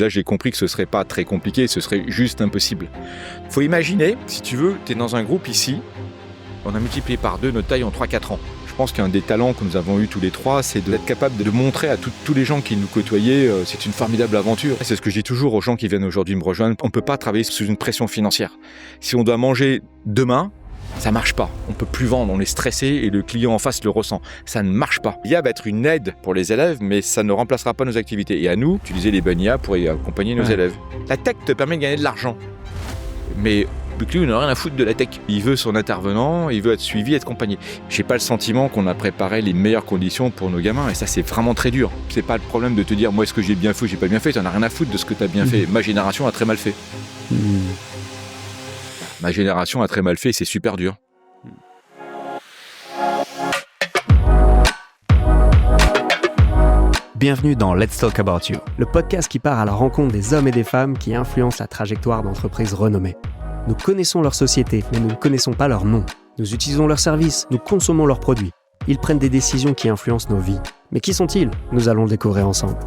Là, j'ai compris que ce serait pas très compliqué, ce serait juste impossible. Faut imaginer, si tu veux, tu es dans un groupe ici, on a multiplié par 2 notre taille en 3-4 ans. Je pense qu'un des talents que nous avons eu tous les trois, c'est d'être capable de montrer à tous les gens qui nous côtoyaient, c'est une formidable aventure. C'est ce que je dis toujours aux gens qui viennent aujourd'hui me rejoindre. On ne peut pas travailler sous une pression financière. Si on doit manger demain, ça marche pas. On peut plus vendre, on est stressé et le client en face le ressent. Ça ne marche pas. L'IA va être une aide pour les élèves, mais ça ne remplacera pas nos activités. Et à nous, utiliser les bonnes IA pour y accompagner nos élèves. La tech te permet de gagner de l'argent. Mais le client n'a rien à foutre de la tech. Il veut son intervenant, il veut être suivi, être accompagné. J'ai pas le sentiment qu'on a préparé les meilleures conditions pour nos gamins et ça c'est vraiment très dur. C'est pas le problème de te dire moi est-ce que j'ai bien fait ou j'ai pas bien fait, t'en as rien à foutre de ce que t'as bien fait. Ma génération a très mal fait. Ma génération a très mal fait et c'est super dur. Bienvenue dans Let's Talk About You, le podcast qui part à la rencontre des hommes et des femmes qui influencent la trajectoire d'entreprises renommées. Nous connaissons leur société, mais nous ne connaissons pas leur nom. Nous utilisons leurs services, nous consommons leurs produits. Ils prennent des décisions qui influencent nos vies. Mais qui sont-ils ? Nous allons le découvrir ensemble.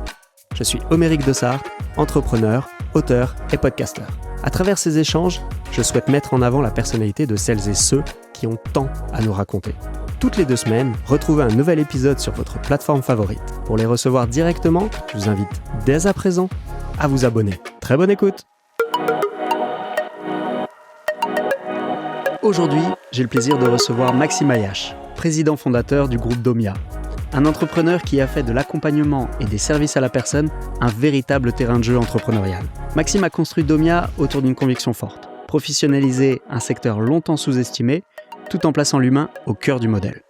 Je suis Homéric Dessart, entrepreneur, auteur et podcasteur. À travers ces échanges, je souhaite mettre en avant la personnalité de celles et ceux qui ont tant à nous raconter. Toutes les 2 semaines, retrouvez un nouvel épisode sur votre plateforme favorite. Pour les recevoir directement, je vous invite dès à présent à vous abonner. Très bonne écoute! Aujourd'hui, j'ai le plaisir de recevoir Maxime Ayache, président fondateur du groupe Domia. Un entrepreneur qui a fait de l'accompagnement et des services à la personne un véritable terrain de jeu entrepreneurial. Maxime a construit Domia autour d'une conviction forte. Professionnaliser un secteur longtemps sous-estimé, tout en plaçant l'humain au cœur du modèle.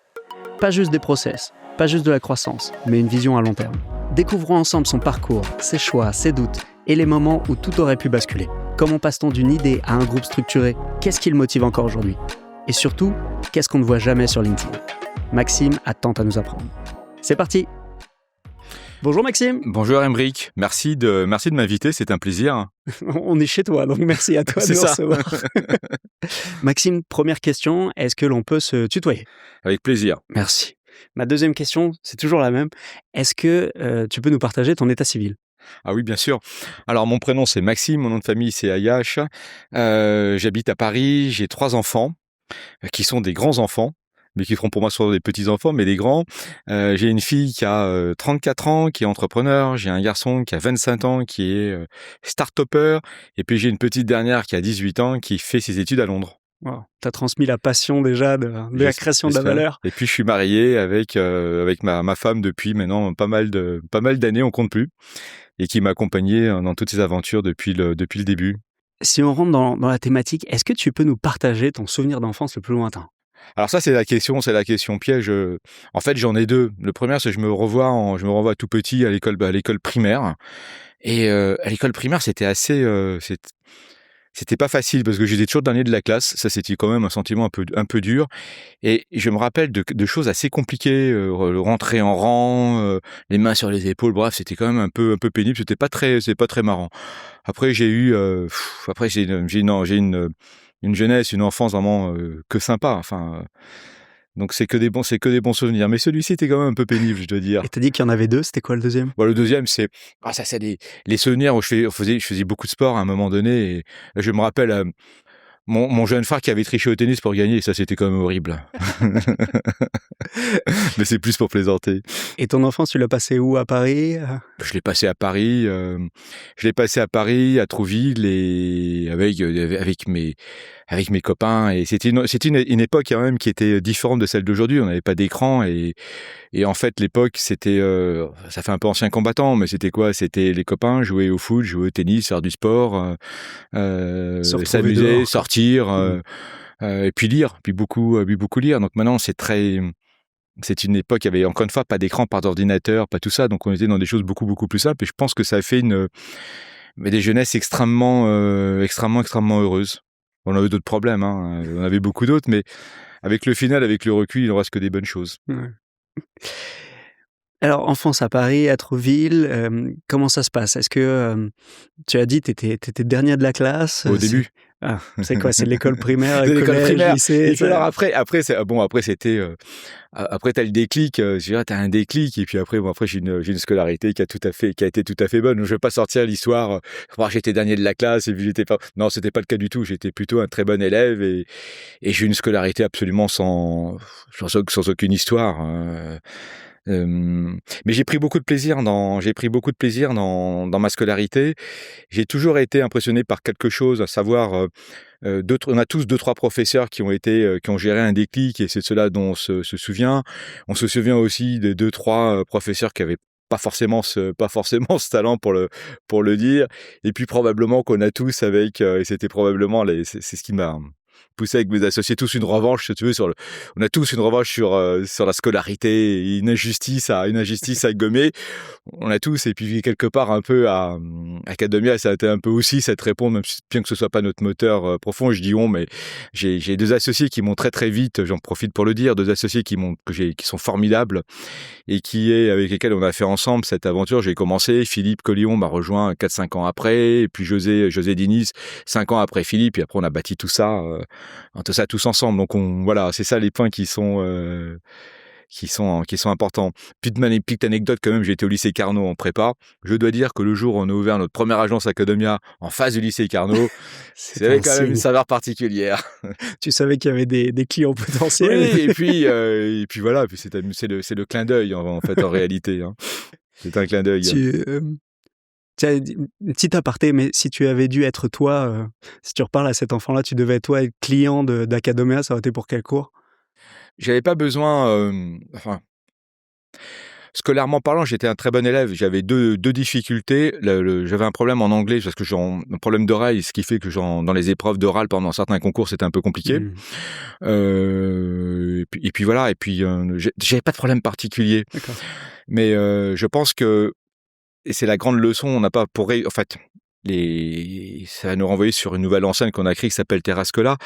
Pas juste des process, pas juste de la croissance, mais une vision à long terme. Découvrons ensemble son parcours, ses choix, ses doutes et les moments où tout aurait pu basculer. Comment passe-t-on d'une idée à un groupe structuré ? Qu'est-ce qui le motive encore aujourd'hui ? Et surtout, qu'est-ce qu'on ne voit jamais sur LinkedIn ? Maxime a tant à nous apprendre. C'est parti ! Bonjour Maxime. Bonjour Emric, merci de m'inviter, c'est un plaisir. On est chez toi, donc merci à toi de nous recevoir. Maxime, première question, est-ce que l'on peut se tutoyer ? Avec plaisir. Merci. Ma deuxième question, c'est toujours la même. Est-ce que tu peux nous partager ton état civil ? Ah oui, bien sûr. Alors, mon prénom, c'est Maxime, mon nom de famille, c'est Ayache. J'habite à Paris, j'ai 3 enfants qui sont des grands enfants, mais qui feront pour moi soit des petits-enfants, mais des grands. J'ai une fille qui a 34 ans, qui est entrepreneur. J'ai un garçon qui a 25 ans, qui est start-upper. Et puis, j'ai une petite dernière qui a 18 ans, qui fait ses études à Londres. Wow. Tu as transmis la passion déjà de la création de la valeur. Et puis, je suis marié avec ma femme depuis maintenant pas mal d'années, on compte plus, et qui m'a accompagné dans toutes ces aventures depuis le début. Si on rentre dans la thématique, est-ce que tu peux nous partager ton souvenir d'enfance le plus lointain ? Alors ça, c'est la question piège. En fait, j'en ai 2. Le premier, c'est que je me revois tout petit à l'école primaire. Et à l'école primaire, c'était c'était pas facile parce que j'étais toujours le dernier de la classe. Ça, c'était quand même un sentiment un peu dur. Et je me rappelle de choses assez compliquées, le rentrer en rang, les mains sur les épaules. Bref, c'était quand même un peu pénible. C'était pas très marrant. Après, j'ai une jeunesse, une enfance vraiment que sympa. Enfin, donc c'est que des bons souvenirs. Mais celui-ci était quand même un peu pénible, je dois dire. Et t'as dit qu'il y en avait 2. C'était quoi le deuxième ? Bon, le deuxième, c'est les souvenirs où je faisais beaucoup de sport à un moment donné. Et je me rappelle mon jeune frère qui avait triché au tennis pour gagner. Et ça, c'était quand même horrible. Mais c'est plus pour plaisanter. Et ton enfance, tu l'as passé où, à Paris ? Je l'ai passé à Paris. À Trouville, et avec mes copains. Et c'était une époque quand même qui était différente de celle d'aujourd'hui. On n'avait pas d'écran et en fait l'époque c'était ça fait un peu ancien combattant, mais c'était quoi ? C'était les copains, jouer au foot, jouer au tennis, faire du sport, s'amuser, dehors, sortir. Et puis lire, puis beaucoup lire. Donc maintenant, c'est une époque, il y avait encore une fois pas d'écran, pas d'ordinateur, pas tout ça. Donc on était dans des choses beaucoup plus simples. Et je pense que ça a fait des jeunesses extrêmement heureuses. On a eu d'autres problèmes, hein. On avait beaucoup d'autres, mais avec le recul, il ne reste que des bonnes choses. Ouais. Alors, enfance à Paris, à Trouville, comment ça se passe ? Est-ce que tu as dit tu étais dernier de la classe ? Au début. Ah, c'est quoi? C'est l'école primaire, De le l'école collège, primaire. lycée? Et puis alors après c'était après t'as le déclic, je dirais t'as un déclic et puis après j'ai une scolarité qui a été tout à fait bonne. Je vais pas sortir l'histoire, j'étais dernier de la classe et puis j'étais pas. Non, c'était pas le cas du tout. J'étais plutôt un très bon élève et j'ai eu une scolarité absolument sans aucune histoire. Mais j'ai pris beaucoup de plaisir dans ma scolarité. J'ai toujours été impressionné par quelque chose, à savoir on a tous deux trois professeurs qui ont géré un déclic et c'est de cela dont on se souvient. On se souvient aussi de deux trois professeurs qui avaient pas forcément ce talent pour le dire. Et puis probablement qu'on a tous et c'était probablement c'est ce qui m'a poussé avec mes associés tous une revanche, si tu veux, on a tous une revanche sur la scolarité, une injustice à gommer. On a tous, et puis quelque part un peu à Academia, ça a été un peu aussi cette réponse, même si, bien que ce soit pas notre moteur profond, je dis on, mais j'ai deux associés qui m'ont très très vite, j'en profite pour le dire, deux associés qui sont formidables et avec lesquels on a fait ensemble cette aventure. J'ai commencé, Philippe Collion m'a rejoint 4-5 ans après, et puis José Diniz 5 ans après Philippe, et après on a bâti tout ça tous ensemble. Donc voilà, c'est ça les points qui sont importants. Petite anecdote quand même, j'ai été au lycée Carnot en prépa. Je dois dire que le jour où on a ouvert notre première agence Academia en face du lycée Carnot, c'était quand même une saveur particulière. Tu savais qu'il y avait des clients potentiels. Oui, et puis voilà, puis c'est le clin d'œil en fait en réalité. Hein. C'est un clin d'œil. Tiens, une petite aparté, mais si tu avais dû être toi, si tu reparles à cet enfant-là, tu devais toi être client d'Academia, ça aurait été pour quel cours? J'avais pas besoin, scolairement parlant, j'étais un très bon élève. J'avais deux difficultés. J'avais un problème en anglais parce que j'ai un problème d'oreille, ce qui fait que dans les épreuves d'oral pendant certains concours, c'était un peu compliqué. Et puis voilà. Et puis j'avais pas de problème particulier. D'accord. Mais je pense que et c'est la grande leçon. On n'a pas en fait ça va nous renvoyer sur une nouvelle enseigne qu'on a créée qui s'appelle Terrascola.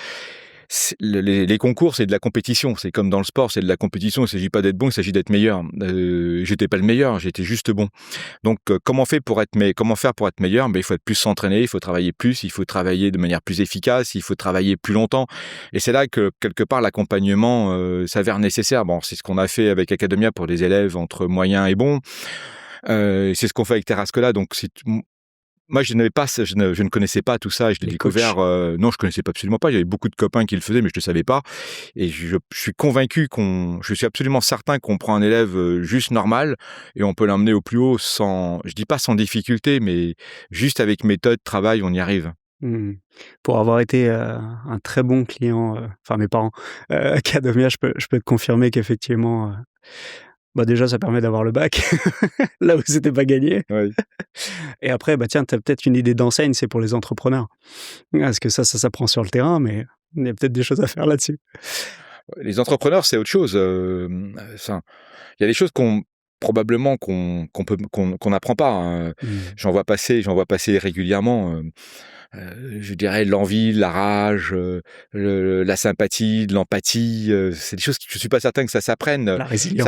Les concours, c'est de la compétition. C'est comme dans le sport, c'est de la compétition. Il ne s'agit pas d'être bon, il s'agit d'être meilleur. J'étais pas le meilleur, j'étais juste bon. Donc, comment faire pour être meilleur? Il faut être plus s'entraîner, il faut travailler plus, il faut travailler de manière plus efficace, il faut travailler plus longtemps. Et c'est là que, quelque part, l'accompagnement s'avère nécessaire. Bon, c'est ce qu'on a fait avec Academia pour des élèves entre moyens et bons. C'est ce qu'on fait avec Terrascola. Donc, moi, je ne connaissais pas tout ça. Je l'ai découvert. Non, je connaissais pas absolument pas. Il y avait beaucoup de copains qui le faisaient, mais je ne savais pas. Et je suis convaincu je suis absolument certain qu'on prend un élève juste normal et on peut l'emmener au plus haut je dis pas sans difficulté, mais juste avec méthode, travail, on y arrive. Pour avoir été un très bon client, enfin mes parents, Academia, je peux te confirmer qu'effectivement, déjà, ça permet d'avoir le bac, là où c'était pas gagné. Oui. Et après, tiens, tu as peut-être une idée d'enseigne, c'est pour les entrepreneurs. Parce que ça s'apprend sur le terrain, mais il y a peut-être des choses à faire là-dessus. Les entrepreneurs, c'est autre chose. Il y a des choses probablement qu'on n'apprend pas. Hein. J'en vois passer régulièrement. Je dirais l'envie, la rage, la sympathie, de l'empathie. C'est des choses que je suis pas certain que ça s'apprenne. La résilience.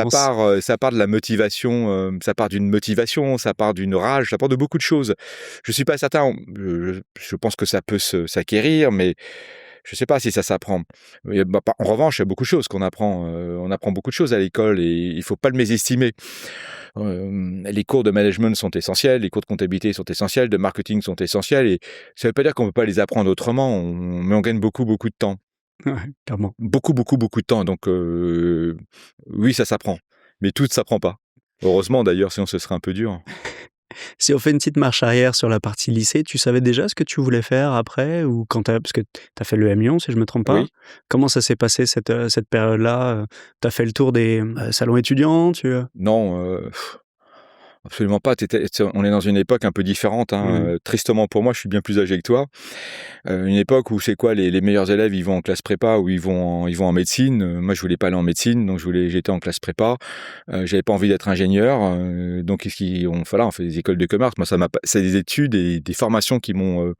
Ça part de la motivation, ça part d'une motivation, ça part d'une rage, ça part de beaucoup de choses. Je suis pas certain. Je pense que ça peut s'acquérir, mais je sais pas si ça s'apprend. En revanche, il y a beaucoup de choses qu'on apprend. On apprend beaucoup de choses à l'école et il faut pas le mésestimer. Les cours de management sont essentiels, les cours de comptabilité sont essentiels, de marketing sont essentiels et ça veut pas dire qu'on peut pas les apprendre autrement, mais on gagne beaucoup de temps. Ouais, clairement. Beaucoup de temps. Donc oui, ça s'apprend, mais tout ne s'apprend pas. Heureusement d'ailleurs, sinon ce serait un peu dur. Si on fait une petite marche arrière sur la partie lycée, tu savais déjà ce que tu voulais faire après ou parce que tu as fait le M Lyon, si je me trompe pas. Oui. Comment ça s'est passé cette période-là? Tu as fait le tour des salons étudiants? Non, absolument pas. On est dans une époque un peu différente. Hein. Tristement pour moi, je suis bien plus âgé que toi. Une époque où c'est quoi les meilleurs élèves, ils vont en classe prépa ou ils vont en médecine. Moi, je voulais pas aller en médecine, donc j'étais en classe prépa. J'avais pas envie d'être ingénieur, donc on fait des écoles de commerce. Moi, c'est des études et des formations qui m'ont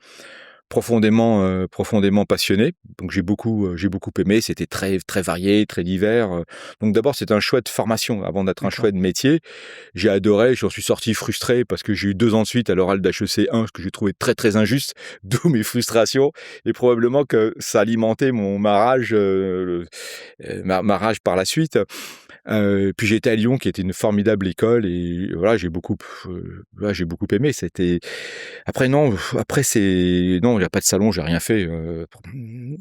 profondément passionné. Donc j'ai beaucoup aimé. C'était très très varié, très divers. Donc d'abord c'est un choix de formation avant d'être un choix de métier. J'ai adoré. J'en suis sorti frustré parce que j'ai eu 2 ans de suite à l'oral d'HEC 1, ce que j'ai trouvé très très injuste, d'où mes frustrations et probablement que ça alimentait ma rage, ma rage par la suite. Puis j'ai été à Lyon, qui était une formidable école, et voilà, j'ai beaucoup aimé. Après non, non, il y a pas de salon, j'ai rien fait.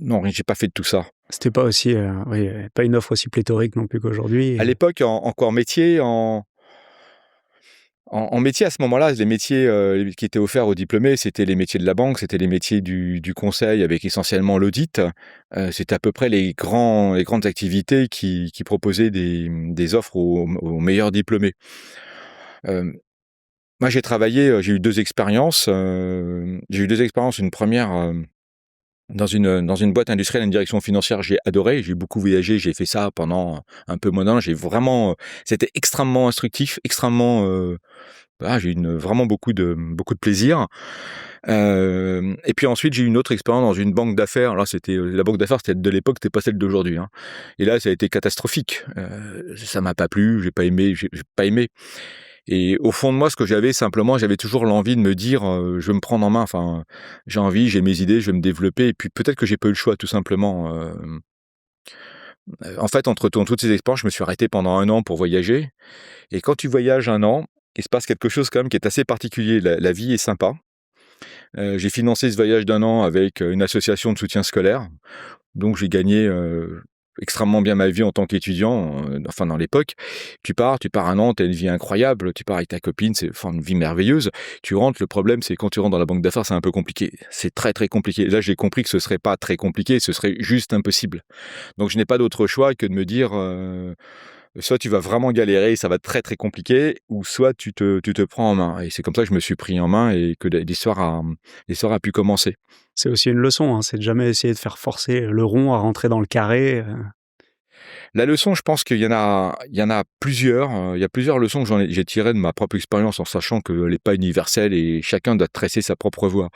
Non, j'ai pas fait de tout ça. C'était pas aussi, oui, pas une offre aussi pléthorique non plus qu'aujourd'hui. À l'époque, encore métier, en métier, à ce moment-là, les métiers qui étaient offerts aux diplômés, c'était les métiers de la banque, c'était les métiers du conseil avec essentiellement l'audit. C'était à peu près les grandes activités qui proposaient des offres aux meilleurs diplômés. Moi, j'ai travaillé, j'ai eu 2 expériences. Une première dans une boîte industrielle, une direction financière. J'ai adoré, j'ai beaucoup voyagé, j'ai fait ça pendant un peu moins d'un an. C'était extrêmement instructif, extrêmement. J'ai eu vraiment beaucoup de plaisir. Et puis ensuite, j'ai eu une autre expérience dans une banque d'affaires. Là, la banque d'affaires, c'était de l'époque, c'était pas celle d'aujourd'hui, hein. Et là, ça a été catastrophique. Ça m'a pas plu, j'ai pas aimé. Et au fond de moi, ce que j'avais toujours l'envie de me dire, je vais me prendre en main. Enfin, j'ai envie, j'ai mes idées, je vais me développer. Et puis peut-être que j'ai pas eu le choix, tout simplement. En fait, dans toutes ces expériences, je me suis arrêté pendant 1 an pour voyager. Et quand tu voyages 1 an, il se passe quelque chose quand même qui est assez particulier. La vie est sympa. J'ai financé ce voyage d'1 an avec une association de soutien scolaire. Donc j'ai gagné extrêmement bien ma vie en tant qu'étudiant, enfin dans l'époque. Tu pars 1 an, tu as une vie incroyable, tu pars avec ta copine, c'est une vie merveilleuse. Tu rentres, le problème c'est quand tu rentres dans la banque d'affaires, c'est un peu compliqué. C'est très très compliqué. Là, j'ai compris que ce serait pas très compliqué, ce serait juste impossible. Donc je n'ai pas d'autre choix que de me dire soit tu vas vraiment galérer, ça va être très très compliqué, ou soit tu te prends en main. Et c'est comme ça que je me suis pris en main et que l'histoire a pu commencer. C'est aussi une leçon, hein, c'est de jamais essayer de faire forcer le rond à rentrer dans le carré. La leçon, je pense qu'il y en a plusieurs. Il y a plusieurs leçons que j'ai tirées de ma propre expérience, en sachant qu'elle n'est pas universelle et chacun doit tresser sa propre voie.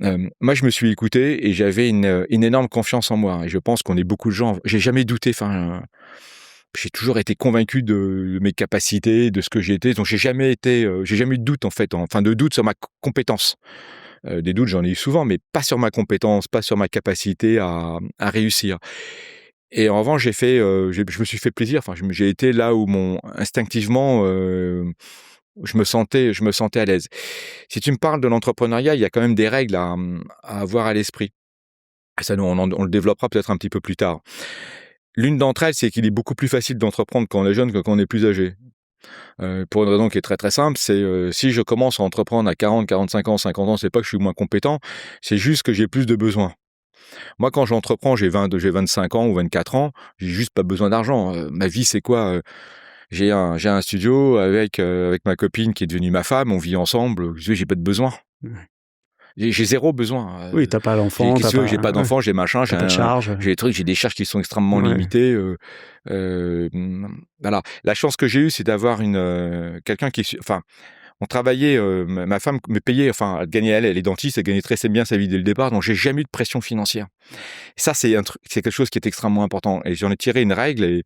Moi, je me suis écouté et j'avais une énorme confiance en moi. Et je pense qu'on est beaucoup de gens. J'ai jamais douté. J'ai toujours été convaincu de mes capacités, de ce que j'étais. Donc j'ai jamais eu de doute en fait, de doute sur ma compétence. Des doutes, j'en ai eu souvent, mais pas sur ma compétence, pas sur ma capacité à réussir. Et en revanche, je me suis fait plaisir. Enfin, j'ai été là où instinctivement, je me sentais à l'aise. Si tu me parles de l'entrepreneuriat, il y a quand même des règles à avoir à l'esprit. Ça, on le développera peut-être un petit peu plus tard. L'une d'entre elles, c'est qu'il est beaucoup plus facile d'entreprendre quand on est jeune que quand on est plus âgé. Pour une raison qui est très très simple, c'est si je commence à entreprendre à 40, 45 ans, 50 ans, c'est pas que je suis moins compétent, c'est juste que j'ai plus de besoins. Moi, quand j'entreprends, j'ai 25 ans ou 24 ans, j'ai juste pas besoin d'argent. Ma vie, c'est quoi? J'ai un studio avec ma copine qui est devenue ma femme, on vit ensemble, j'ai pas de besoin. J'ai zéro besoin. Oui, t'as pas d'enfant. J'ai pas d'enfant, j'ai machin, j'ai pas de charge. J'ai des trucs, j'ai des charges qui sont extrêmement limitées. Voilà. La chance que j'ai eue, c'est d'avoir quelqu'un on travaillait, ma femme me payait, elle gagnait, elle est dentiste, elle gagnait très bien sa vie dès le départ, donc j'ai jamais eu de pression financière. Ça, c'est quelque chose qui est extrêmement important. Et j'en ai tiré une règle, et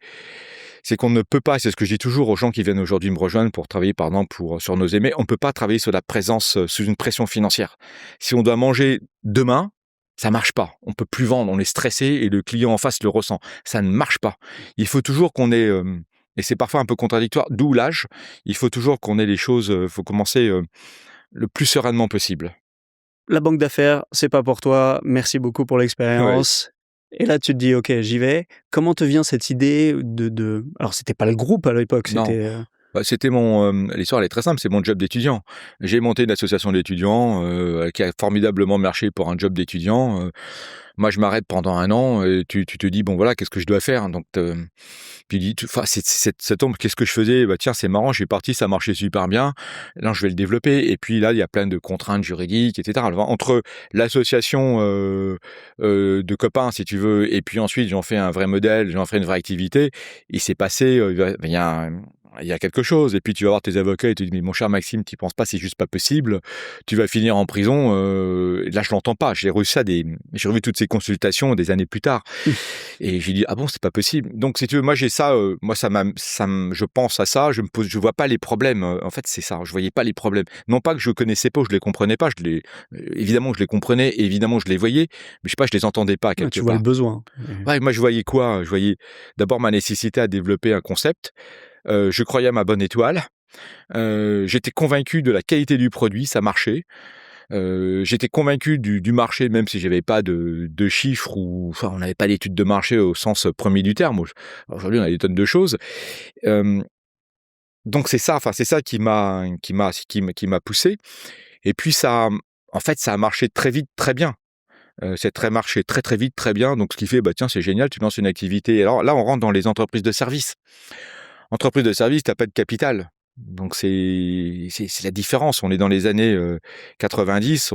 c'est qu'on ne peut pas, c'est ce que je dis toujours aux gens qui viennent aujourd'hui me rejoindre pour travailler, par exemple, sur nos aimés, on ne peut pas travailler sous une pression financière. Si on doit manger demain, ça marche pas. On peut plus vendre, on est stressé et le client en face le ressent. Ça ne marche pas. Il faut toujours qu'on ait, et c'est parfois un peu contradictoire, d'où l'âge, il faut toujours qu'on ait les choses, faut commencer le plus sereinement possible. La banque d'affaires, c'est pas pour toi. Merci beaucoup pour l'expérience. Ouais. Et là, tu te dis, ok, j'y vais. Comment te vient cette idée de... Alors, c'était pas le groupe à l'époque, c'était... C'était l'histoire, elle est très simple, c'est mon job d'étudiant. J'ai monté une association d'étudiants qui a formidablement marché pour un job d'étudiant. Moi, je m'arrête pendant 1 an et tu te dis, bon voilà, qu'est-ce que je dois faire? Donc, puis ça tombe, qu'est-ce que je faisais? Tiens, c'est marrant, je suis parti, ça marchait super bien. Là, je vais le développer. Et puis là, il y a plein de contraintes juridiques, etc. Alors, entre l'association de copains, si tu veux, et puis ensuite, j'en fais un vrai modèle, j'en fais une vraie activité. Il s'est passé, il y a il y a quelque chose. Et puis tu vas voir tes avocats et tu dis mais mon cher Maxime, tu penses pas, c'est juste pas possible. Tu vas finir en prison. Et là je l'entends pas. J'ai revu toutes ces consultations des années plus tard. Et j'ai dit ah bon, c'est pas possible. Donc si tu veux, moi j'ai ça. Moi je pense à ça. Je vois pas les problèmes. En fait c'est ça. Je voyais pas les problèmes. Non pas que je connaissais pas, ou je les comprenais pas. Évidemment je les comprenais, évidemment je les voyais, mais je sais pas, je les entendais pas quelque Tu vois part. le besoin. Ouais, moi je voyais quoi? Je voyais d'abord ma nécessité à développer un concept. Je croyais à ma bonne étoile. J'étais convaincu de la qualité du produit, ça marchait. J'étais convaincu du marché, même si j'avais pas de chiffres ou enfin on n'avait pas d'études de marché au sens premier du terme. Aujourd'hui on a des tonnes de choses. Donc c'est ça, enfin c'est ça qui m'a poussé. Et puis ça, en fait, ça a marché très vite, très bien. C'est très marché très très vite, très bien. Donc ce qui fait, bah tiens, c'est génial, tu lances une activité. Alors là, on rentre dans les entreprises de service. Entreprise de service, t'as pas de capital. Donc c'est la différence. On est dans les années 90.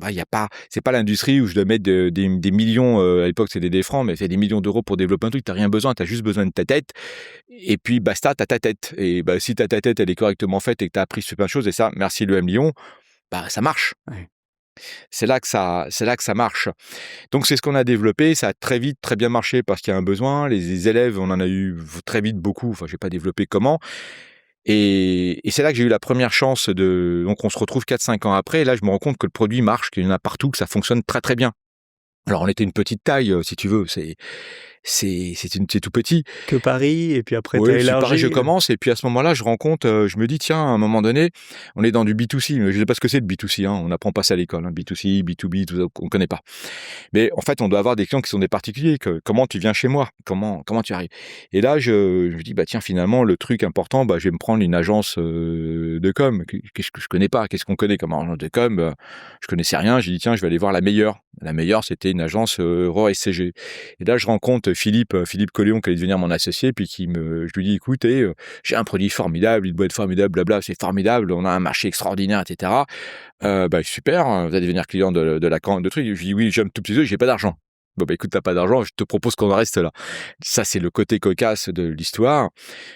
Y a pas, c'est pas l'industrie où je dois mettre des millions. À l'époque, c'était des francs, mais c'est des millions d'euros pour développer un truc. T'as rien besoin. T'as juste besoin de ta tête. Et puis basta, t'as ta tête. Et bah si ta tête, elle est correctement faite et que t'as appris sur plein de choses, et ça, merci l'EM Lyon, bah ça marche. Ouais. C'est là que ça marche. Donc c'est ce qu'on a développé, ça a très vite, très bien marché parce qu'il y a un besoin. Les élèves, on en a eu très vite beaucoup. Enfin, j'ai pas développé comment. Et c'est là que j'ai eu la première chance donc on se retrouve 4-5 ans après. Et là, je me rends compte que le produit marche, qu'il y en a partout, que ça fonctionne très très bien. Alors on était une petite taille, si tu veux. C'est tout petit. Que Paris, et puis après Oui, t'as c'est pareil, élargi. je commence, et puis à ce moment-là, je rencontre, je me dis, tiens, à un moment donné, on est dans du B2C, mais je sais pas ce que c'est le B2C, hein, on n'apprend pas ça à l'école, hein, B2C, B2B, tout ça, on connaît pas. Mais en fait, on doit avoir des clients qui sont des particuliers, comment tu viens chez moi, comment tu arrives. Et là, je me dis, bah tiens, finalement, le truc important, bah je vais me prendre une agence de com, qu'est-ce que je connais pas, qu'est-ce qu'on connaît comme agence de com, je connaissais rien, j'ai dit, tiens, je vais aller voir la meilleure. La meilleure, c'était une agence Rohr SCG. Et là, je rencontre Philippe Collion, qui allait devenir mon associé, puis je lui dis, écoutez, j'ai un produit formidable, il doit être formidable, blabla, c'est formidable, on a un marché extraordinaire, etc. Bah super, vous allez devenir client de la de truc. Je lui dis, oui, j'ai un tout petit peu, j'ai pas d'argent. Bon, bah écoute, t'as pas d'argent, je te propose qu'on en reste là. Ça, c'est le côté cocasse de l'histoire.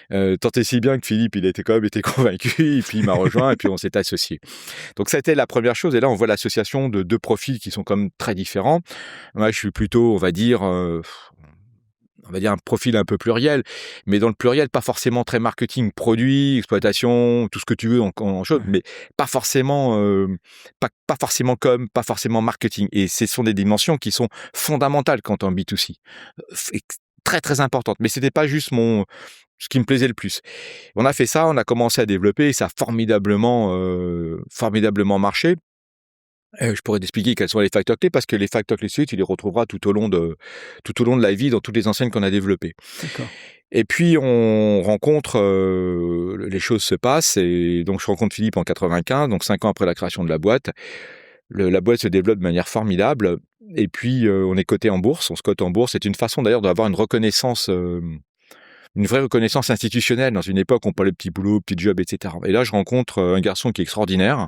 Tant et si bien que Philippe, il était quand même été convaincu, et puis il m'a rejoint, et puis on s'est associés. Donc ça a été la première chose, et là, on voit l'association de deux profils qui sont quand même très différents. Moi, je suis plutôt, on va dire un profil un peu pluriel, mais dans le pluriel, pas forcément très marketing, produit, exploitation, tout ce que tu veux en chose, mais pas forcément, pas forcément com, pas forcément marketing. Et ce sont des dimensions qui sont fondamentales quand on B2C, très très importantes. Mais c'était pas juste ce qui me plaisait le plus. On a fait ça, on a commencé à développer, et ça a formidablement marché. Je pourrais t'expliquer quels sont les facteurs clés, parce que les facteurs clés, tu les retrouveras tout au long de la vie dans toutes les enseignes qu'on a développées. D'accord. Et puis on rencontre, les choses se passent, et donc je rencontre Philippe en 95, donc 5 ans après la création de la boîte. La boîte se développe de manière formidable, et puis on est coté en bourse, on se cote en bourse. C'est une façon d'ailleurs d'avoir une reconnaissance, une vraie reconnaissance institutionnelle dans une époque où on parlait de petits boulots, petits jobs, etc. Et là, je rencontre un garçon qui est extraordinaire,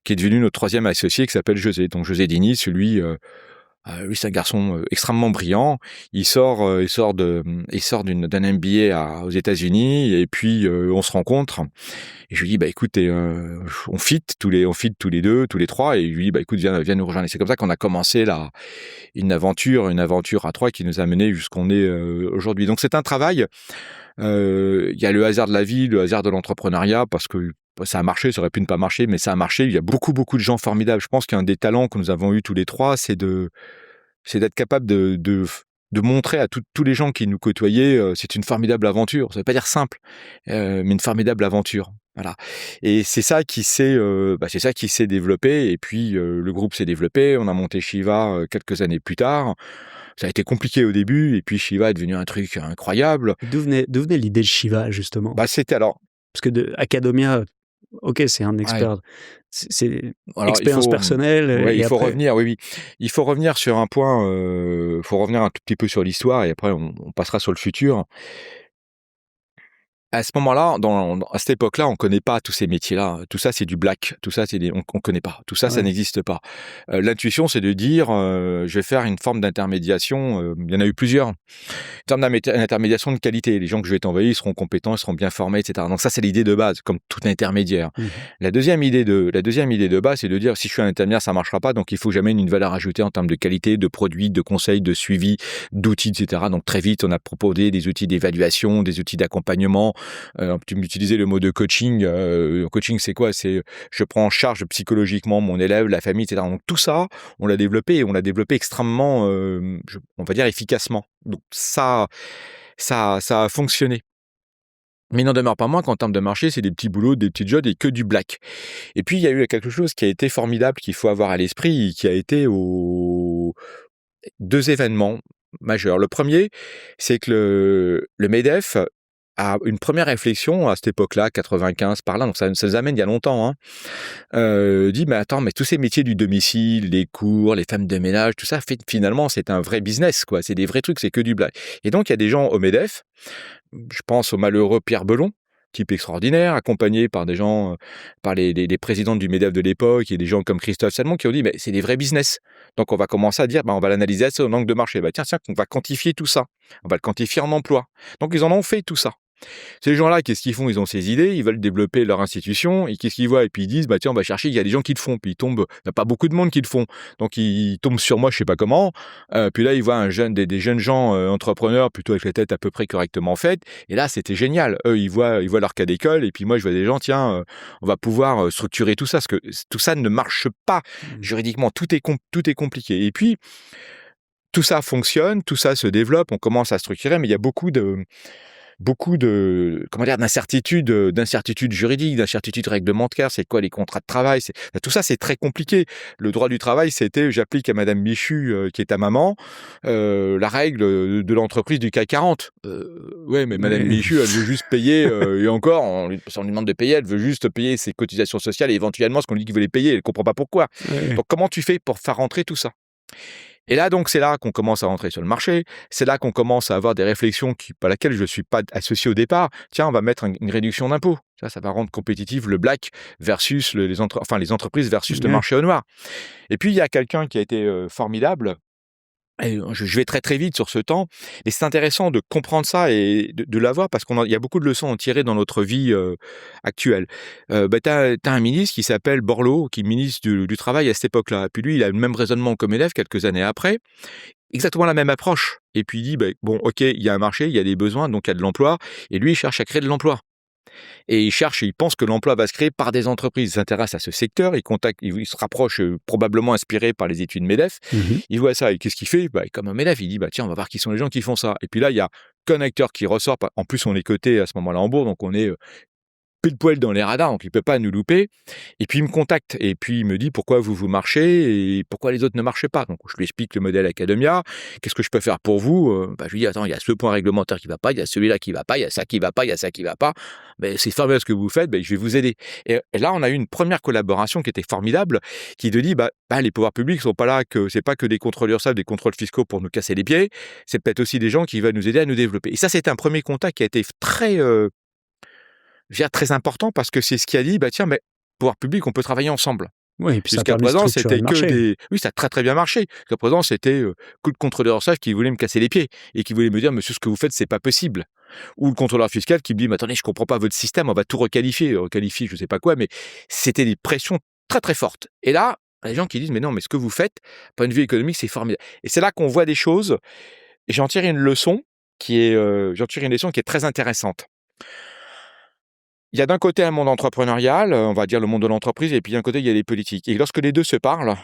qui est devenu notre troisième associé, qui s'appelle José. Donc José Diniz, lui, c'est un garçon extrêmement brillant. Il sort d'un MBA aux États-Unis, et puis on se rencontre. Et je lui dis, bah écoute, on fit tous les deux, tous les trois. Et je lui dis, bah écoute, viens nous rejoindre. Et c'est comme ça qu'on a commencé une aventure à trois qui nous a mené jusqu'on est aujourd'hui. Donc c'est un travail. Il y a le hasard de la vie, le hasard de l'entrepreneuriat, parce que ça a marché, ça aurait pu ne pas marcher, mais ça a marché. Il y a beaucoup, beaucoup de gens formidables. Je pense qu'un des talents que nous avons eu tous les trois, c'est d'être capable de montrer à tous les gens qui nous côtoyaient, c'est une formidable aventure. Ça veut pas dire simple, mais une formidable aventure. Voilà. Et c'est ça qui s'est développé. Et puis le groupe s'est développé. On a monté Shiva quelques années plus tard. Ça a été compliqué au début, et puis Shiva est devenu un truc incroyable. D'où venait l'idée de Shiva, justement? C'était alors. Parce que Academia, ok, c'est un expert. Ouais. C'est Alors, expérience personnelle. Ouais, et il faut après... revenir, oui. Il faut revenir sur un point, faut revenir un tout petit peu sur l'histoire, et après on passera sur le futur. À ce moment-là, à cette époque-là, on connaît pas tous ces métiers-là. Tout ça, c'est du black. Tout ça, on connaît pas. Tout ça, ça n'existe pas. L'intuition, c'est de dire, je vais faire une forme d'intermédiation. Il y en a eu plusieurs. Une forme d'intermédiation de qualité. Les gens que je vais t'envoyer, ils seront compétents, ils seront bien formés, etc. Donc ça, c'est l'idée de base, comme tout intermédiaire. La deuxième idée de base, c'est de dire, si je suis un intermédiaire, ça marchera pas. Donc il faut que j'amène une valeur ajoutée en termes de qualité, de produits, de conseils, de suivi, d'outils, etc. Donc très vite, on a proposé des outils d'évaluation, des outils d'accompagnement. Tu m'utilisais le mot de coaching. Coaching, c'est quoi? C'est je prends en charge psychologiquement mon élève, la famille, etc. Donc tout ça, on l'a développé extrêmement, on va dire efficacement. Donc ça a fonctionné. Mais il n'en demeure pas moins qu'en termes de marché, c'est des petits boulots, des petits jobs et que du black. Et puis il y a eu quelque chose qui a été formidable, qu'il faut avoir à l'esprit, qui a été aux 2 événements majeurs. Le premier, c'est que le MEDEF a une première réflexion à cette époque-là, 95 par là, donc ça nous amène il y a longtemps, dit mais attends, mais tous ces métiers du domicile, les cours, les femmes de ménage, tout ça, finalement c'est un vrai business, quoi. C'est des vrais trucs, c'est que du black. Et donc il y a des gens au MEDEF, je pense au malheureux Pierre Belon, type extraordinaire, accompagné par des gens, par les présidents du MEDEF de l'époque et des gens comme Christophe Salmon qui ont dit mais c'est des vrais business. Donc on va commencer à dire on va l'analyser à son angle de marché. Tiens, on va quantifier tout ça. On va le quantifier en emploi. Donc ils en ont fait tout ça. Ces gens-là, qu'est-ce qu'ils font? Ils ont ces idées, ils veulent développer leur institution, et qu'est-ce qu'ils voient? Et puis ils disent, tiens, on va chercher, il y a des gens qui le font, puis ils tombent, il n'y a pas beaucoup de monde qui le font, donc ils tombent sur moi, je sais pas comment, puis là, ils voient des jeunes gens entrepreneurs, plutôt avec les têtes à peu près correctement faites, et là, c'était génial. Eux, ils voient leur cas d'école, et puis moi, je vois des gens, tiens, on va pouvoir structurer tout ça, parce que tout ça ne marche pas juridiquement, tout est compliqué. Et puis, tout ça fonctionne, tout ça se développe, on commence à structurer, mais il y a beaucoup d'incertitudes juridiques, d'incertitudes réglementaires. C'est quoi les contrats de travail? Tout ça, c'est très compliqué. Le droit du travail, j'applique à Madame Michu, qui est ta maman, la règle de l'entreprise du CAC 40. Ouais, mais Madame Michu, elle veut juste payer, et encore, on lui demande de payer, elle veut juste payer ses cotisations sociales et éventuellement ce qu'on lui dit qu'il veut les payer, elle comprend pas pourquoi. Donc, comment tu fais pour faire rentrer tout ça? Et là, donc, c'est là qu'on commence à rentrer sur le marché. C'est là qu'on commence à avoir des réflexions à laquelle je ne suis pas associé au départ. Tiens, on va mettre une réduction d'impôts. Ça va rendre compétitif le black versus les entreprises versus le marché au noir. Et puis, il y a quelqu'un qui a été formidable. Et je vais très très vite sur ce temps, et c'est intéressant de comprendre ça et de l'avoir parce qu'il y a beaucoup de leçons à tirer dans notre vie actuelle. T'as un ministre qui s'appelle Borloo, qui est ministre du Travail à cette époque-là. Et puis lui, il a le même raisonnement que MEDEF quelques années après, exactement la même approche. Et puis il dit, bon, ok, il y a un marché, il y a des besoins, donc il y a de l'emploi. Et lui, il cherche à créer de l'emploi. Et il pense que l'emploi va se créer par des entreprises. Il s'intéresse à ce secteur, il se rapproche probablement inspiré par les études MEDEF. Il voit ça, et qu'est-ce qu'il fait? Comme un MEDEF, il dit, tiens, on va voir qui sont les gens qui font ça. Et puis là, il y a qu'un acteur qui ressort. En plus, on est coté à ce moment-là en bourse, donc on est pile poil dans les radars, donc il peut pas nous louper. Et puis il me contacte, et puis il me dit pourquoi vous marchez et pourquoi les autres ne marchaient pas. Donc je lui explique le modèle Academia, qu'est-ce que je peux faire pour vous? Je lui dis attends, il y a ce point réglementaire qui va pas, il y a celui-là qui va pas, il y a ça qui va pas, il y a ça qui va pas. Mais c'est formidable ce que vous faites, je vais vous aider. Et là on a eu une première collaboration qui était formidable, qui te dit les pouvoirs publics sont pas là c'est pas que des contrôles URSSAF, des contrôles fiscaux pour nous casser les pieds, c'est peut-être aussi des gens qui veulent nous aider à nous développer. Et ça c'était un premier contact qui a été très important parce que c'est ce qui a dit, pouvoir public, on peut travailler ensemble. Oui, et puis jusqu'à présent, c'était que des... Oui, ça a très très bien marché. Jusqu'à présent, c'était que le contrôleur URSSAF qui voulait me casser les pieds et qui voulait me dire, monsieur, ce que vous faites, c'est pas possible. Ou le contrôleur fiscal qui me dit, mais attendez, je comprends pas votre système, on va tout requalifier, je sais pas quoi, mais c'était des pressions très très fortes. Et là, les gens qui disent, mais non, mais ce que vous faites, point de vue économique, c'est formidable. Et c'est là qu'on voit des choses, et j'en tire une leçon qui est très intéressante. Il y a d'un côté un monde entrepreneurial, on va dire le monde de l'entreprise, et puis d'un côté, il y a les politiques. Et lorsque les deux se parlent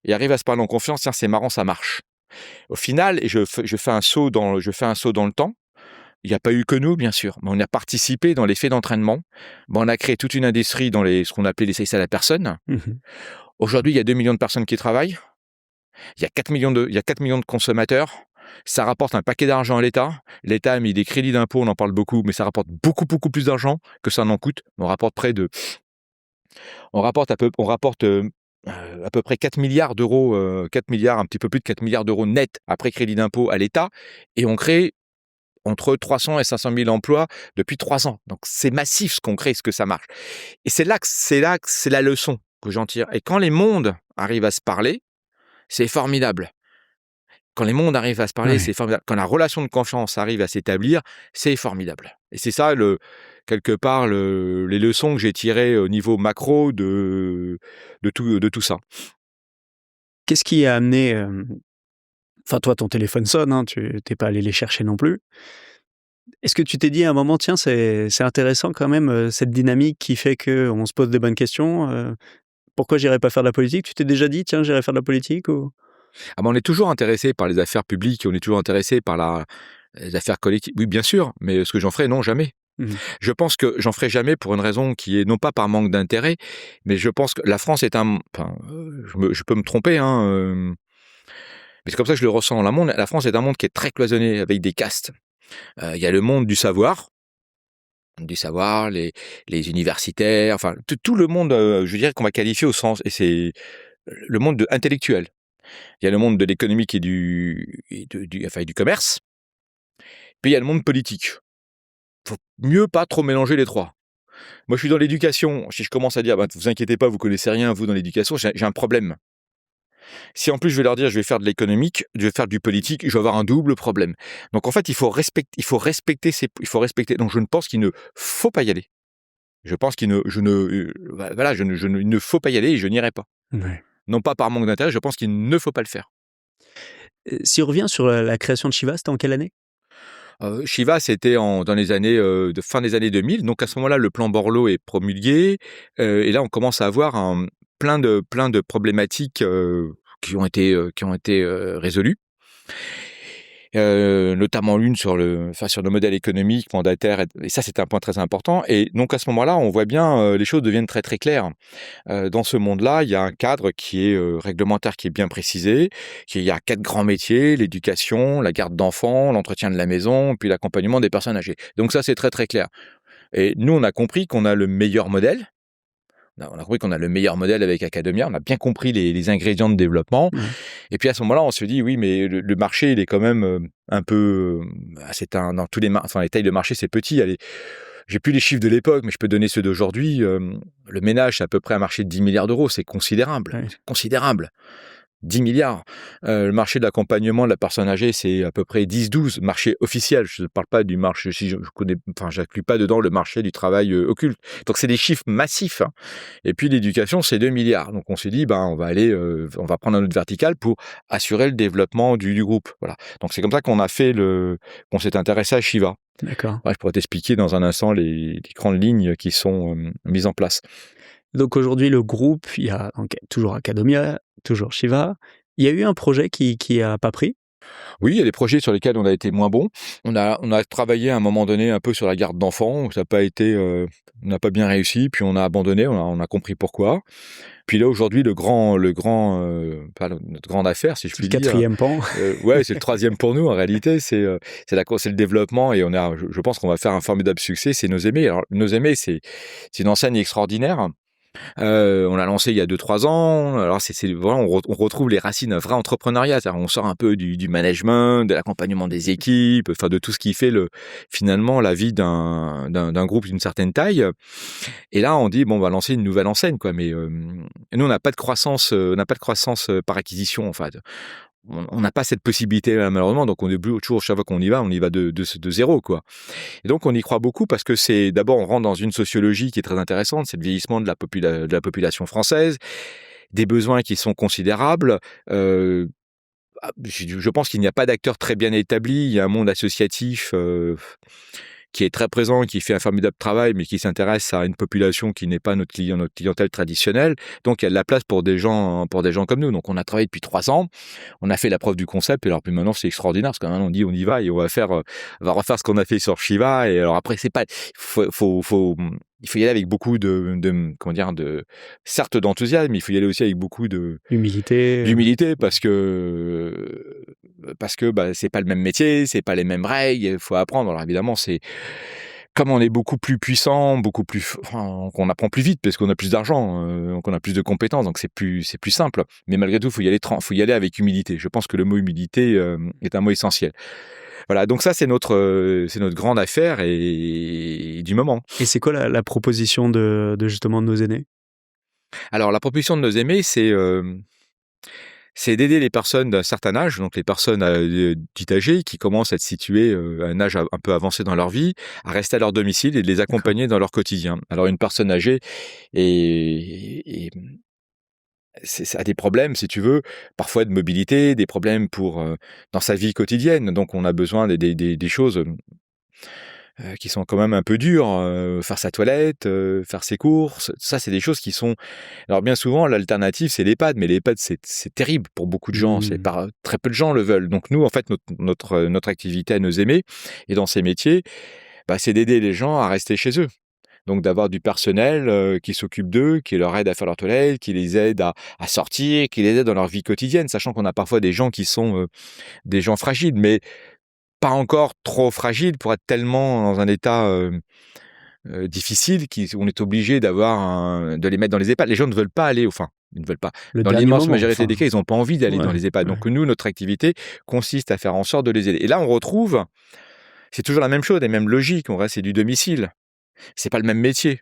et arrivent à se parler en confiance, tiens, c'est marrant, ça marche. Au final, je fais un saut dans le temps. Il n'y a pas eu que nous, bien sûr, mais on a participé dans les faits d'entraînement. On a créé toute une industrie dans ce qu'on appelait les services à la personne. Aujourd'hui, il y a 2 millions de personnes qui travaillent. Il y a 4 millions de consommateurs. Ça rapporte un paquet d'argent à l'État. L'État a mis des crédits d'impôt, on en parle beaucoup, mais ça rapporte beaucoup, beaucoup plus d'argent que ça n'en coûte. On rapporte à peu près 4 milliards d'euros, 4 milliards, un petit peu plus de 4 milliards d'euros net après crédit d'impôt à l'État. Et on crée entre 300 et 500 000 emplois depuis 3 ans. Donc, c'est massif ce qu'on crée, ce que ça marche. Et c'est là que c'est la leçon que j'en tire. Et quand les mondes arrivent à se parler, c'est formidable. Quand les mondes arrivent à se parler, c'est formidable. Quand la relation de confiance arrive à s'établir, c'est formidable. Et c'est ça, quelque part, les leçons que j'ai tirées au niveau macro de tout ça. Qu'est-ce qui a amené... Enfin, toi, ton téléphone sonne, hein, tu n'es pas allé les chercher non plus. Est-ce que tu t'es dit à un moment, tiens, c'est intéressant quand même, cette dynamique qui fait qu'on se pose des bonnes questions, pourquoi j'irais pas faire de la politique? Tu t'es déjà dit, tiens, j'irais faire de la politique ou... Ah ben, on est toujours intéressé par les affaires publiques, on est toujours intéressé par les affaires collectives. Oui, bien sûr, mais ce que j'en ferai, non, jamais. Je pense que j'en ferai jamais pour une raison qui est non pas par manque d'intérêt, mais je pense que la France est je peux me tromper, hein, mais c'est comme ça que je le ressens dans le monde. La France est un monde qui est très cloisonné avec des castes. Il y a le monde du savoir, les universitaires, enfin tout le monde, je dirais qu'on va qualifier au sens, et c'est le monde intellectuel. Il y a le monde de l'économique et du commerce. Puis il y a le monde politique. Faut mieux pas trop mélanger les trois. Moi, je suis dans l'éducation. Si je commence à dire, vous inquiétez pas, vous connaissez rien, vous, dans l'éducation, j'ai un problème. Si en plus je vais leur dire, je vais faire de l'économique, je vais faire du politique, je vais avoir un double problème. Donc en fait, il faut respecter. Donc je ne pense qu'il ne faut pas y aller. Je pense qu'il ne faut pas y aller et je n'irai pas. Ouais. Non pas par manque d'intérêt, je pense qu'il ne faut pas le faire. Si on revient sur la création de Shiva, c'était en quelle année? Shiva, c'était dans les années fin des années 2000. Donc à ce moment-là, le plan Borloo est promulgué, et là on commence à avoir plein de problématiques qui ont été résolues. Notamment l'une sur le modèle économique mandataire, et ça c'est un point très important. Et donc à ce moment-là, on voit bien les choses deviennent très très claires. Dans ce monde-là, il y a un cadre qui est réglementaire, qui est bien précisé. Il y a 4 grands métiers: l'éducation, la garde d'enfants, l'entretien de la maison, puis l'accompagnement des personnes âgées. Donc ça c'est très très clair. Et nous on a compris qu'on a le meilleur modèle. On a compris qu'on a le meilleur modèle avec Academia. On a bien compris les ingrédients de développement. Et puis à ce moment-là, on se dit oui, mais le marché, il est quand même un peu. Dans tous les les tailles de marché, c'est petit. Allez, j'ai plus les chiffres de l'époque, mais je peux donner ceux d'aujourd'hui. Le ménage, c'est à peu près un marché de 10 milliards d'euros. C'est considérable. Ouais. C'est considérable. 10 milliards. Le marché de l'accompagnement de la personne âgée, c'est à peu près 10-12. Marché officiel. Je ne parle pas du marché, j'inclus pas dedans le marché du travail occulte. Donc, c'est des chiffres massifs. Hein. Et puis, l'éducation, c'est 2 milliards. Donc, on s'est dit, on va prendre un autre vertical pour assurer le développement du groupe. Voilà. Donc, c'est comme ça qu'on s'est intéressé à Shiva. D'accord. Je pourrais t'expliquer dans un instant les grandes lignes qui sont mises en place. Donc aujourd'hui, le groupe, il y a toujours Academia, toujours Shiva. Il y a eu un projet qui a pas pris? Oui, il y a des projets sur lesquels on a été moins bon. On a travaillé à un moment donné un peu sur la garde d'enfants. Ça n'a pas été, on n'a pas bien réussi. Puis on a abandonné. On a compris pourquoi. Puis là aujourd'hui, notre grande affaire, si je puis dire. Le 4e pan. Ouais, c'est le 3e pour nous en réalité. C'est le développement, et je pense qu'on va faire un formidable succès. C'est Nos Aimés. Alors Nos Aimés, c'est une enseigne extraordinaire. On l'a lancé il y a 2-3 ans. Alors c'est vraiment, on retrouve les racines d'un vrai entrepreneuriat. C'est-à-dire on sort un peu du management, de l'accompagnement des équipes, enfin de tout ce qui fait finalement la vie d'un groupe d'une certaine taille. Et là on dit on va lancer une nouvelle enseigne, quoi. Mais nous on n'a pas de croissance, par acquisition en fait. On n'a pas cette possibilité malheureusement, donc on est toujours, chaque fois qu'on y va, de zéro, quoi. Et donc on y croit beaucoup parce que c'est d'abord on rentre dans une sociologie qui est très intéressante, c'est le vieillissement de la population française, des besoins qui sont considérables. Je pense qu'il n'y a pas d'acteur très bien établi. Il y a un monde associatif qui est très présent, qui fait un formidable travail, mais qui s'intéresse à une population qui n'est pas notre clientèle traditionnelle. Donc il y a de la place pour des gens comme nous. Donc on a travaillé depuis 3 ans, on a fait la preuve du concept, et alors puis maintenant c'est extraordinaire parce que maintenant on dit on y va et on va refaire ce qu'on a fait sur Shiva. Et alors après c'est pas, il faut y aller avec beaucoup certes d'enthousiasme, mais il faut y aller aussi avec beaucoup d'humilité parce que c'est pas le même métier, c'est pas les mêmes règles, il faut apprendre. Alors évidemment, comme on est beaucoup plus puissant, qu'on apprend plus vite parce qu'on a plus d'argent, qu'on a plus de compétences, donc c'est plus simple. Mais malgré tout, faut y aller avec humilité. Je pense que le mot humilité est un mot essentiel. Voilà, donc ça, c'est notre grande affaire et du moment. Et c'est quoi la proposition de justement de nos aînés? Alors, la proposition de nos aînés, c'est d'aider les personnes d'un certain âge, donc les personnes dites âgées, qui commencent à être situées à un âge un peu avancé dans leur vie, à rester à leur domicile et de les accompagner dans leur quotidien. Alors, une personne âgée ça a des problèmes, si tu veux, parfois de mobilité, des problèmes dans sa vie quotidienne. Donc, on a besoin des choses qui sont quand même un peu dures. Faire sa toilette, faire ses courses, ça, c'est des choses qui sont... Alors, bien souvent, l'alternative, c'est l'EHPAD, mais l'EHPAD, c'est terrible pour beaucoup de gens. Mmh. Très peu de gens le veulent. Donc, nous, en fait, notre activité à nos aimés et dans ces métiers, c'est d'aider les gens à rester chez eux. Donc d'avoir du personnel qui s'occupe d'eux, qui leur aide à faire leur toilette, qui les aide à sortir, qui les aide dans leur vie quotidienne, sachant qu'on a parfois des gens qui sont des gens fragiles, mais pas encore trop fragiles pour être tellement dans un état difficile qu'on est obligé de les mettre dans les EHPAD. Les gens ne veulent pas aller, enfin, ils ne veulent pas. Le Dans dernier l'immense moment, majorité enfin. des cas, ils n'ont pas envie d'aller dans Ouais, les EHPAD. ouais. Donc nous, notre activité consiste à faire en sorte de les aider. Et là, on retrouve, c'est toujours la même chose, les mêmes logiques, on reste, c'est du domicile. C'est pas le même métier.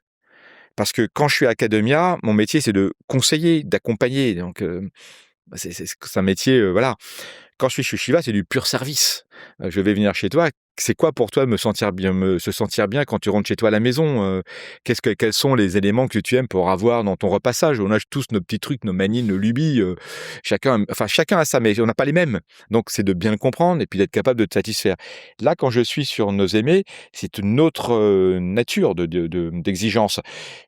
Parce que quand je suis à Academia, mon métier, c'est de conseiller, d'accompagner. Donc, c'est un métier, voilà. Quand je suis chez Shiva, c'est du pur service. Je vais venir chez toi. C'est quoi pour toi se sentir bien quand tu rentres chez toi à la maison? Quels sont les éléments que tu aimes pour avoir dans ton repassage? On a tous nos petits trucs, nos manies, nos lubies. Chacun a ça, mais on n'a pas les mêmes. Donc, c'est de bien le comprendre et puis d'être capable de te satisfaire. Là, quand je suis sur nos aimés, c'est une autre nature d'exigence.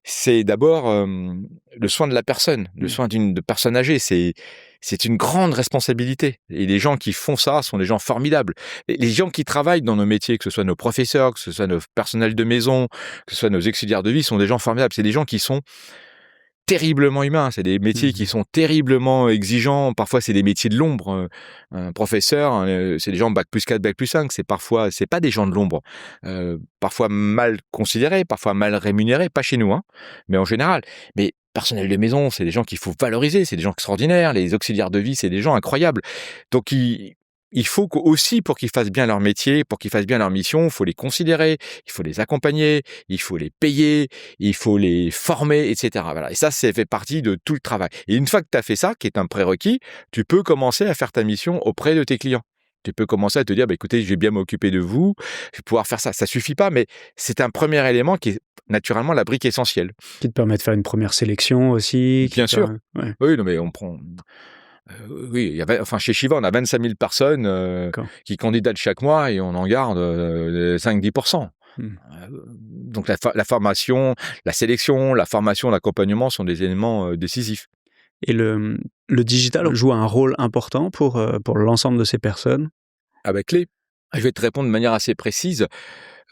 C'est d'abord le soin de la personne, le soin de personne âgée. C'est une grande responsabilité. Et les gens qui font ça sont des gens formidables. Et les gens qui travaillent dans nos métiers, que ce soit nos professeurs, que ce soit nos personnels de maison, que ce soit nos auxiliaires de vie, sont des gens formidables. C'est des gens qui sont terriblement humains. C'est des métiers qui sont terriblement exigeants. Parfois, c'est des métiers de l'ombre. Un professeur, c'est des gens bac+4, bac+5. C'est pas des gens de l'ombre. Parfois mal considérés, parfois mal rémunérés. Pas chez nous, hein, mais en général. Mais personnel de maison, c'est des gens qu'il faut valoriser. C'est des gens extraordinaires. Les auxiliaires de vie, c'est des gens incroyables. Donc, il faut aussi, pour qu'ils fassent bien leur métier, pour qu'ils fassent bien leur mission, il faut les considérer, il faut les accompagner, il faut les payer, il faut les former, etc. Voilà. Et ça fait partie de tout le travail. Et une fois que tu as fait ça, qui est un prérequis, tu peux commencer à faire ta mission auprès de tes clients. Tu peux commencer à te dire, écoutez, je vais bien m'occuper de vous, je vais pouvoir faire ça. Ça suffit pas, mais c'est un premier élément qui est naturellement la brique essentielle. Qui te permet de faire une première sélection aussi. Bien sûr. Ouais. Oui, non, mais on prend... oui, chez Shiva, on a 25 000 personnes qui candidatent chaque mois et on en garde 5-10%. Donc la formation, la sélection, la formation, l'accompagnement sont des éléments décisifs. Et le digital joue un rôle important pour l'ensemble de ces personnes? Clé. Je vais te répondre de manière assez précise.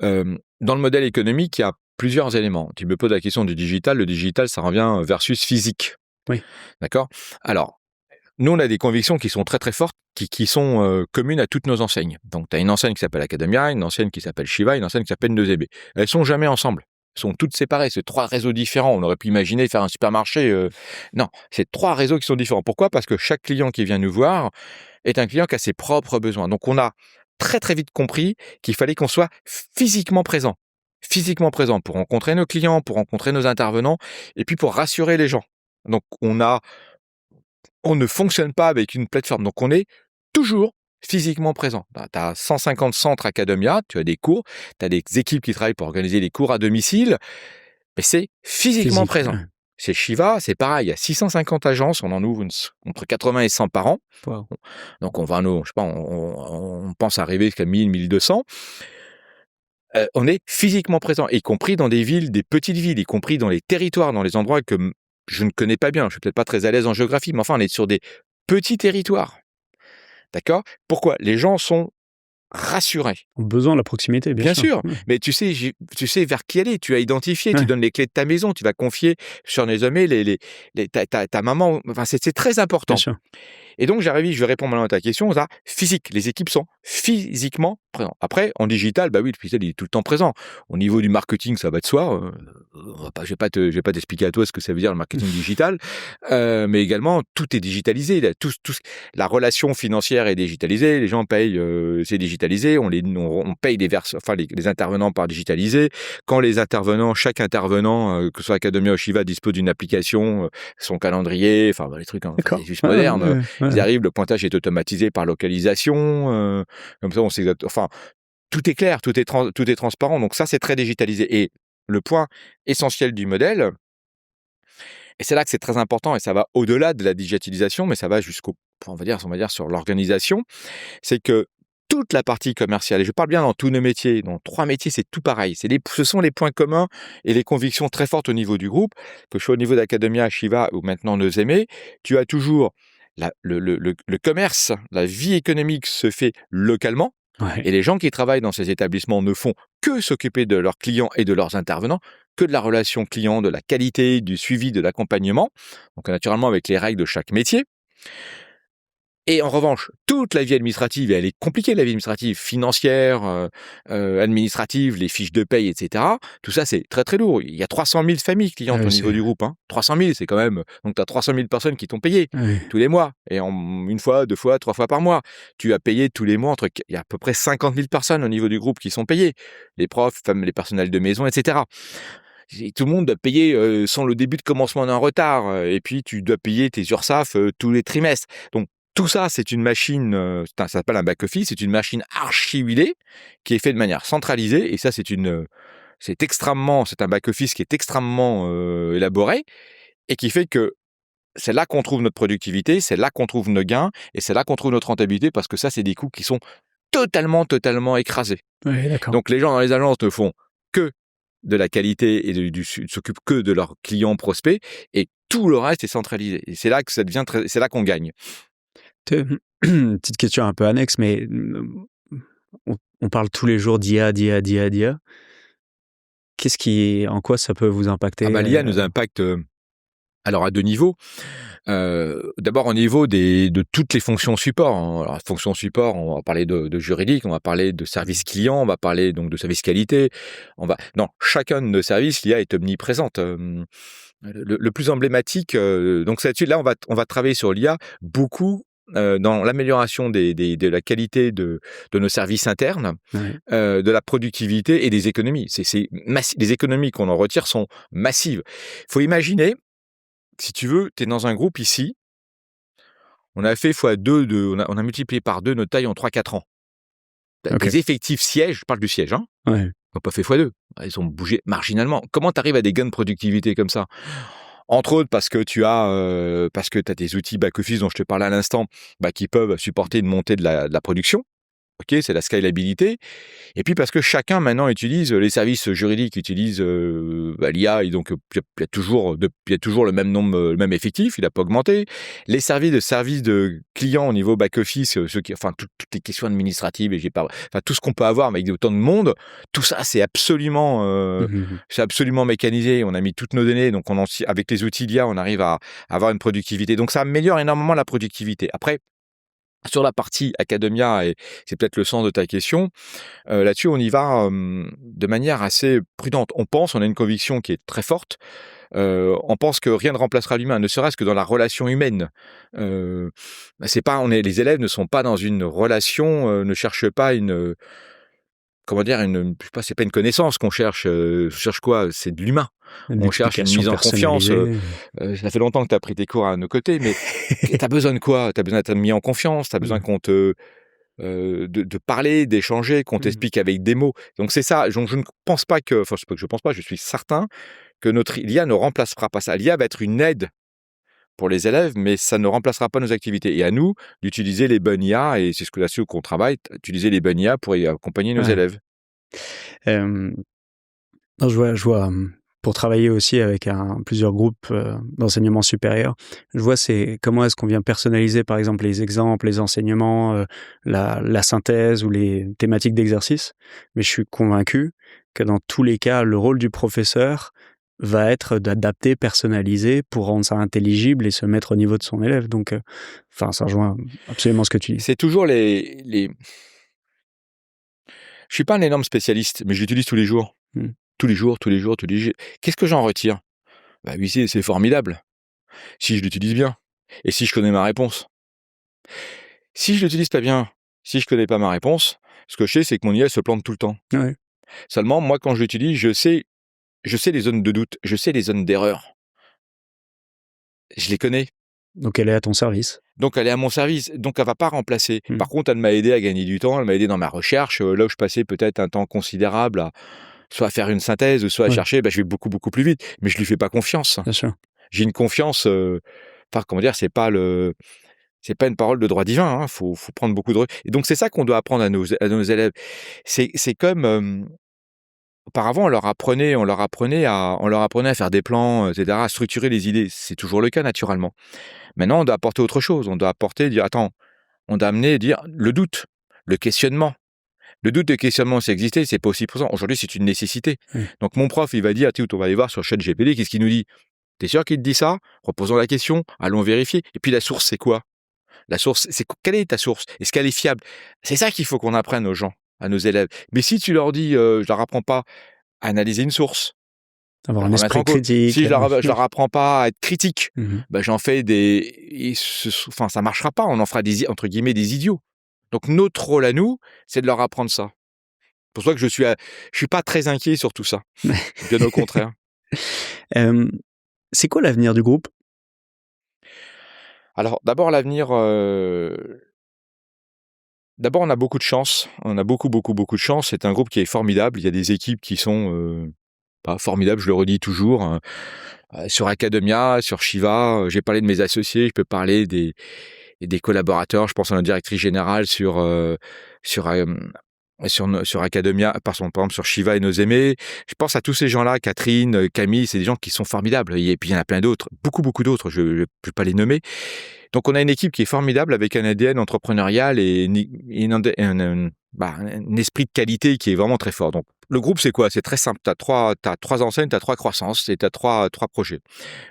Dans le modèle économique, il y a plusieurs éléments. Tu me poses la question du digital. Le digital, ça revient versus physique. Oui. D'accord ? Alors, nous, on a des convictions qui sont très très fortes, qui sont communes à toutes nos enseignes. Donc, tu as une enseigne qui s'appelle Academia, une enseigne qui s'appelle Shiva, une enseigne qui s'appelle Nozebe. Elles sont jamais ensemble. Elles sont toutes séparées. C'est 3 réseaux différents. On aurait pu imaginer faire un supermarché. Non, c'est 3 réseaux qui sont différents. Pourquoi ? Parce que chaque client qui vient nous voir est un client qui a ses propres besoins. Donc, on a très très vite compris qu'il fallait qu'on soit physiquement présent. Physiquement présent pour rencontrer nos clients, pour rencontrer nos intervenants et puis pour rassurer les gens. Donc, on ne fonctionne pas avec une plateforme. Donc, on est toujours physiquement présent. Tu as 150 centres Academia, tu as des cours, tu as des équipes qui travaillent pour organiser les cours à domicile, mais c'est physiquement présent. Ouais. C'est Shiva, c'est pareil, il y a 650 agences, on en ouvre entre 80 et 100 par an. Wow. Donc, on pense arriver jusqu'à 1000, 1200. On est physiquement présent, y compris dans des villes, des petites villes, y compris dans les territoires, dans les endroits que je ne connais pas bien. Je suis peut-être pas très à l'aise en géographie, mais enfin, on est sur des petits territoires. D'accord ? Pourquoi ? Les gens sont rassurés. Ont besoin de la proximité, bien sûr. Mais tu sais vers qui aller. Tu as identifié, tu donnes les clés de ta maison, tu vas confier sur les amis ta maman. Enfin, c'est très important. Bien sûr. Et donc, je vais répondre maintenant à ta question, ça, physique. Les équipes sont physiquement présentes. Après, en digital, bah oui, le digital, il est tout le temps présent. Au niveau du marketing, ça va de soi. Je vais pas t'expliquer à toi ce que ça veut dire le marketing digital, mais également, tout est digitalisé. Là, la relation financière est digitalisée. Les gens payent, c'est digitalisé. On paye les intervenants par digitalisé. Quand les intervenants, chaque intervenant, que ce soit Academia ou Shiva, dispose d'une application, son calendrier, les trucs, c'est juste moderne. Ils arrivent, le pointage est automatisé par localisation. Comme ça, on sait tout est clair, tout est transparent. Donc ça, c'est très digitalisé. Et le point essentiel du modèle, et c'est là que c'est très important, et ça va au-delà de la digitalisation, mais ça va on va dire sur l'organisation, c'est que toute la partie commerciale, et je parle bien dans tous nos métiers, dans 3 métiers, c'est tout pareil. Ce sont les points communs et les convictions très fortes au niveau du groupe, que je sois au niveau d'Academia, Shiva ou maintenant Nos Aimés. Tu as toujours le commerce, la vie économique se fait localement, et les gens qui travaillent dans ces établissements ne font que s'occuper de leurs clients et de leurs intervenants, que de la relation client, de la qualité, du suivi, de l'accompagnement, donc naturellement avec les règles de chaque métier. Et en revanche, toute la vie administrative, et elle est compliquée, la vie administrative, financière, administrative, les fiches de paye, etc. Tout ça, c'est très très lourd. Il y a 300 000 familles clientes au niveau du groupe. 300 000, c'est quand même... Donc, tu as 300 000 personnes qui t'ont payé tous les mois. Et une fois, 2 fois, 3 fois par mois. Tu as payé tous les mois, il y a à peu près 50 000 personnes au niveau du groupe qui sont payées. Les profs, les personnels de maison, etc. Tout le monde doit payer sans le début de commencement d'un retard. Et puis, tu dois payer tes URSAF tous les trimestres. Donc, tout ça, c'est une machine, ça s'appelle un back-office, c'est une machine archi-huilée qui est faite de manière centralisée. Et ça, c'est un back-office qui est extrêmement élaboré et qui fait que c'est là qu'on trouve notre productivité, c'est là qu'on trouve nos gains et c'est là qu'on trouve notre rentabilité, parce que ça, c'est des coûts qui sont totalement écrasés. Oui, d'accord. Donc, les gens dans les agences ne font que de la qualité et s'occupent que de leurs clients prospects, et tout le reste est centralisé. Et c'est là que c'est là qu'on gagne. Petite question un peu annexe, mais on parle tous les jours d'IA. En quoi ça peut vous impacter? L'IA nous impacte à 2 niveaux. D'abord au niveau de toutes les fonctions support. Alors, fonctions support, on va parler de juridique, on va parler de service client, on va parler donc de service qualité. Dans chacun de nos services, l'IA est omniprésente. Le plus emblématique, donc là, on va travailler sur l'IA beaucoup dans l'amélioration de la qualité de nos services internes, de la productivité et des économies. Les économies qu'on en retire sont massives. Il faut imaginer, si tu veux, tu es dans un groupe ici, on a fait x2, on a multiplié par 2 notre taille en 3-4 ans. Les effectifs sièges, je parle du siège, on n'a pas fait x2, ils ont bougé marginalement. Comment tu arrives à des gains de productivité comme ça ? Entre autres parce que tu as des outils back-office dont je te parlais à l'instant, qui peuvent supporter une montée de la production. Ok, c'est la scalabilité. Et puis parce que chacun maintenant utilise, les services juridiques utilisent l'IA, et donc il y a toujours le même nombre, le même effectif, il n'a pas augmenté. Les services de clients au niveau back-office, toutes les questions administratives, et tout ce qu'on peut avoir avec autant de monde, tout ça c'est absolument mécanisé. On a mis toutes nos données, donc avec les outils d'IA, on arrive à avoir une productivité. Donc ça améliore énormément la productivité. Après, sur la partie Academia, et c'est peut-être le sens de ta question, là-dessus, on y va de manière assez prudente. On a une conviction qui est très forte. On pense que rien ne remplacera l'humain, ne serait-ce que dans la relation humaine. Les élèves ne sont pas dans une relation, ne cherchent pas c'est pas une connaissance qu'on cherche. Cherche quoi ? C'est de l'humain. On cherche une mise en confiance. Ça fait longtemps que tu as pris tes cours à nos côtés, mais tu as besoin de quoi ? Tu as besoin d'être mis en confiance, tu as besoin de parler, d'échanger, qu'on t'explique avec des mots. Donc c'est ça. Je ne pense pas je suis certain que notre l'IA ne remplacera pas ça. L'IA va être une aide pour les élèves, mais ça ne remplacera pas nos activités. Et à nous d'utiliser les bonnes IA, et c'est là-dessus qu'on travaille, utiliser les bonnes IA pour y accompagner nos élèves. Je vois, pour travailler aussi avec plusieurs groupes d'enseignement supérieur, je vois comment est-ce qu'on vient personnaliser par exemple les exemples, les enseignements, la synthèse ou les thématiques d'exercice. Mais je suis convaincu que dans tous les cas, le rôle du professeur va être d'adapter, personnaliser pour rendre ça intelligible et se mettre au niveau de son élève. Donc, ça rejoint absolument ce que tu dis. C'est toujours les... Je suis pas un énorme spécialiste, mais je l'utilise tous les jours. Tous les jours. Qu'est-ce que j'en retire? Bah oui, c'est formidable. Si je l'utilise bien. Et si je connais ma réponse. Si je l'utilise pas bien, si je connais pas ma réponse, ce que je sais, c'est que mon IA se plante tout le temps. Ouais. Seulement, moi, quand je l'utilise, je sais les zones de doute, je sais les zones d'erreur. Je les connais. Donc, elle est à ton service. Donc, elle est à mon service. Donc, elle va pas remplacer. Par contre, elle m'a aidé à gagner du temps. Elle m'a aidé dans ma recherche. Là où je passais peut-être un temps considérable à soit à faire une synthèse, soit à chercher, je vais beaucoup, beaucoup plus vite. Mais je lui fais pas confiance. Bien sûr. J'ai une confiance... c'est pas une parole de droit divin. Hein. Faut prendre beaucoup de... Et donc, c'est ça qu'on doit apprendre à nos élèves. C'est comme... auparavant, on leur apprenait à faire des plans, etc., à structurer les idées. C'est toujours le cas, naturellement. Maintenant, on doit apporter autre chose. On doit amener, dire le doute, le questionnement. Le doute et le questionnement, c'est existé, c'est pas aussi présent. Aujourd'hui, c'est une nécessité. Donc, mon prof, il va dire, on va aller voir sur ChatGPT, qu'est-ce qu'il nous dit? T'es sûr qu'il te dit ça? Reposons la question, allons vérifier. Et puis, la source, c'est quoi? La source, quelle est ta source? Est-ce qu'elle est fiable? C'est ça qu'il faut qu'on apprenne aux gens, à nos élèves. Mais si tu leur dis, je leur apprends pas à analyser une source, avoir un esprit critique. Si je leur apprends pas à être critique, j'en fais ça marchera pas. On en fera entre guillemets des idiots. Donc notre rôle à nous, c'est de leur apprendre ça. C'est pour ça que je suis pas très inquiet sur tout ça. Bien au contraire. C'est quoi l'avenir du groupe? Alors d'abord l'avenir. D'abord, on a beaucoup de chance. On a beaucoup de chance. C'est un groupe qui est formidable. Il y a des équipes qui sont formidables, je le redis toujours. Sur Academia, sur Shiva, j'ai parlé de mes associés, je peux parler des collaborateurs. Je pense à notre directrice générale sur Academia, par exemple sur Shiva et Nos Aimés. Je pense à tous ces gens-là, Catherine, Camille, c'est des gens qui sont formidables. Et puis il y en a plein d'autres, beaucoup d'autres, je ne peux pas les nommer. Donc on a une équipe qui est formidable avec un ADN entrepreneurial et un esprit de qualité qui est vraiment très fort. Donc le groupe, c'est quoi? C'est très simple. Tu as trois enseignes, tu as 3 croissances et tu as trois projets.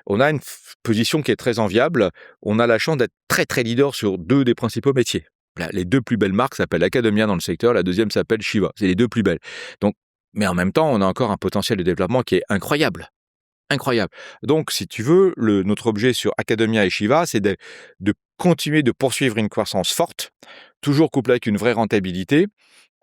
On a une position qui est très enviable. On a la chance d'être très, très leader sur 2 des principaux métiers. Là, les 2 plus belles marques s'appellent Academia dans le secteur, la deuxième s'appelle Shiva. C'est les 2 plus belles. Donc, mais en même temps, on a encore un potentiel de développement qui est incroyable. Incroyable. Donc, si tu veux, notre objet sur Academia et Shiva, c'est de continuer de poursuivre une croissance forte, toujours couplée avec une vraie rentabilité,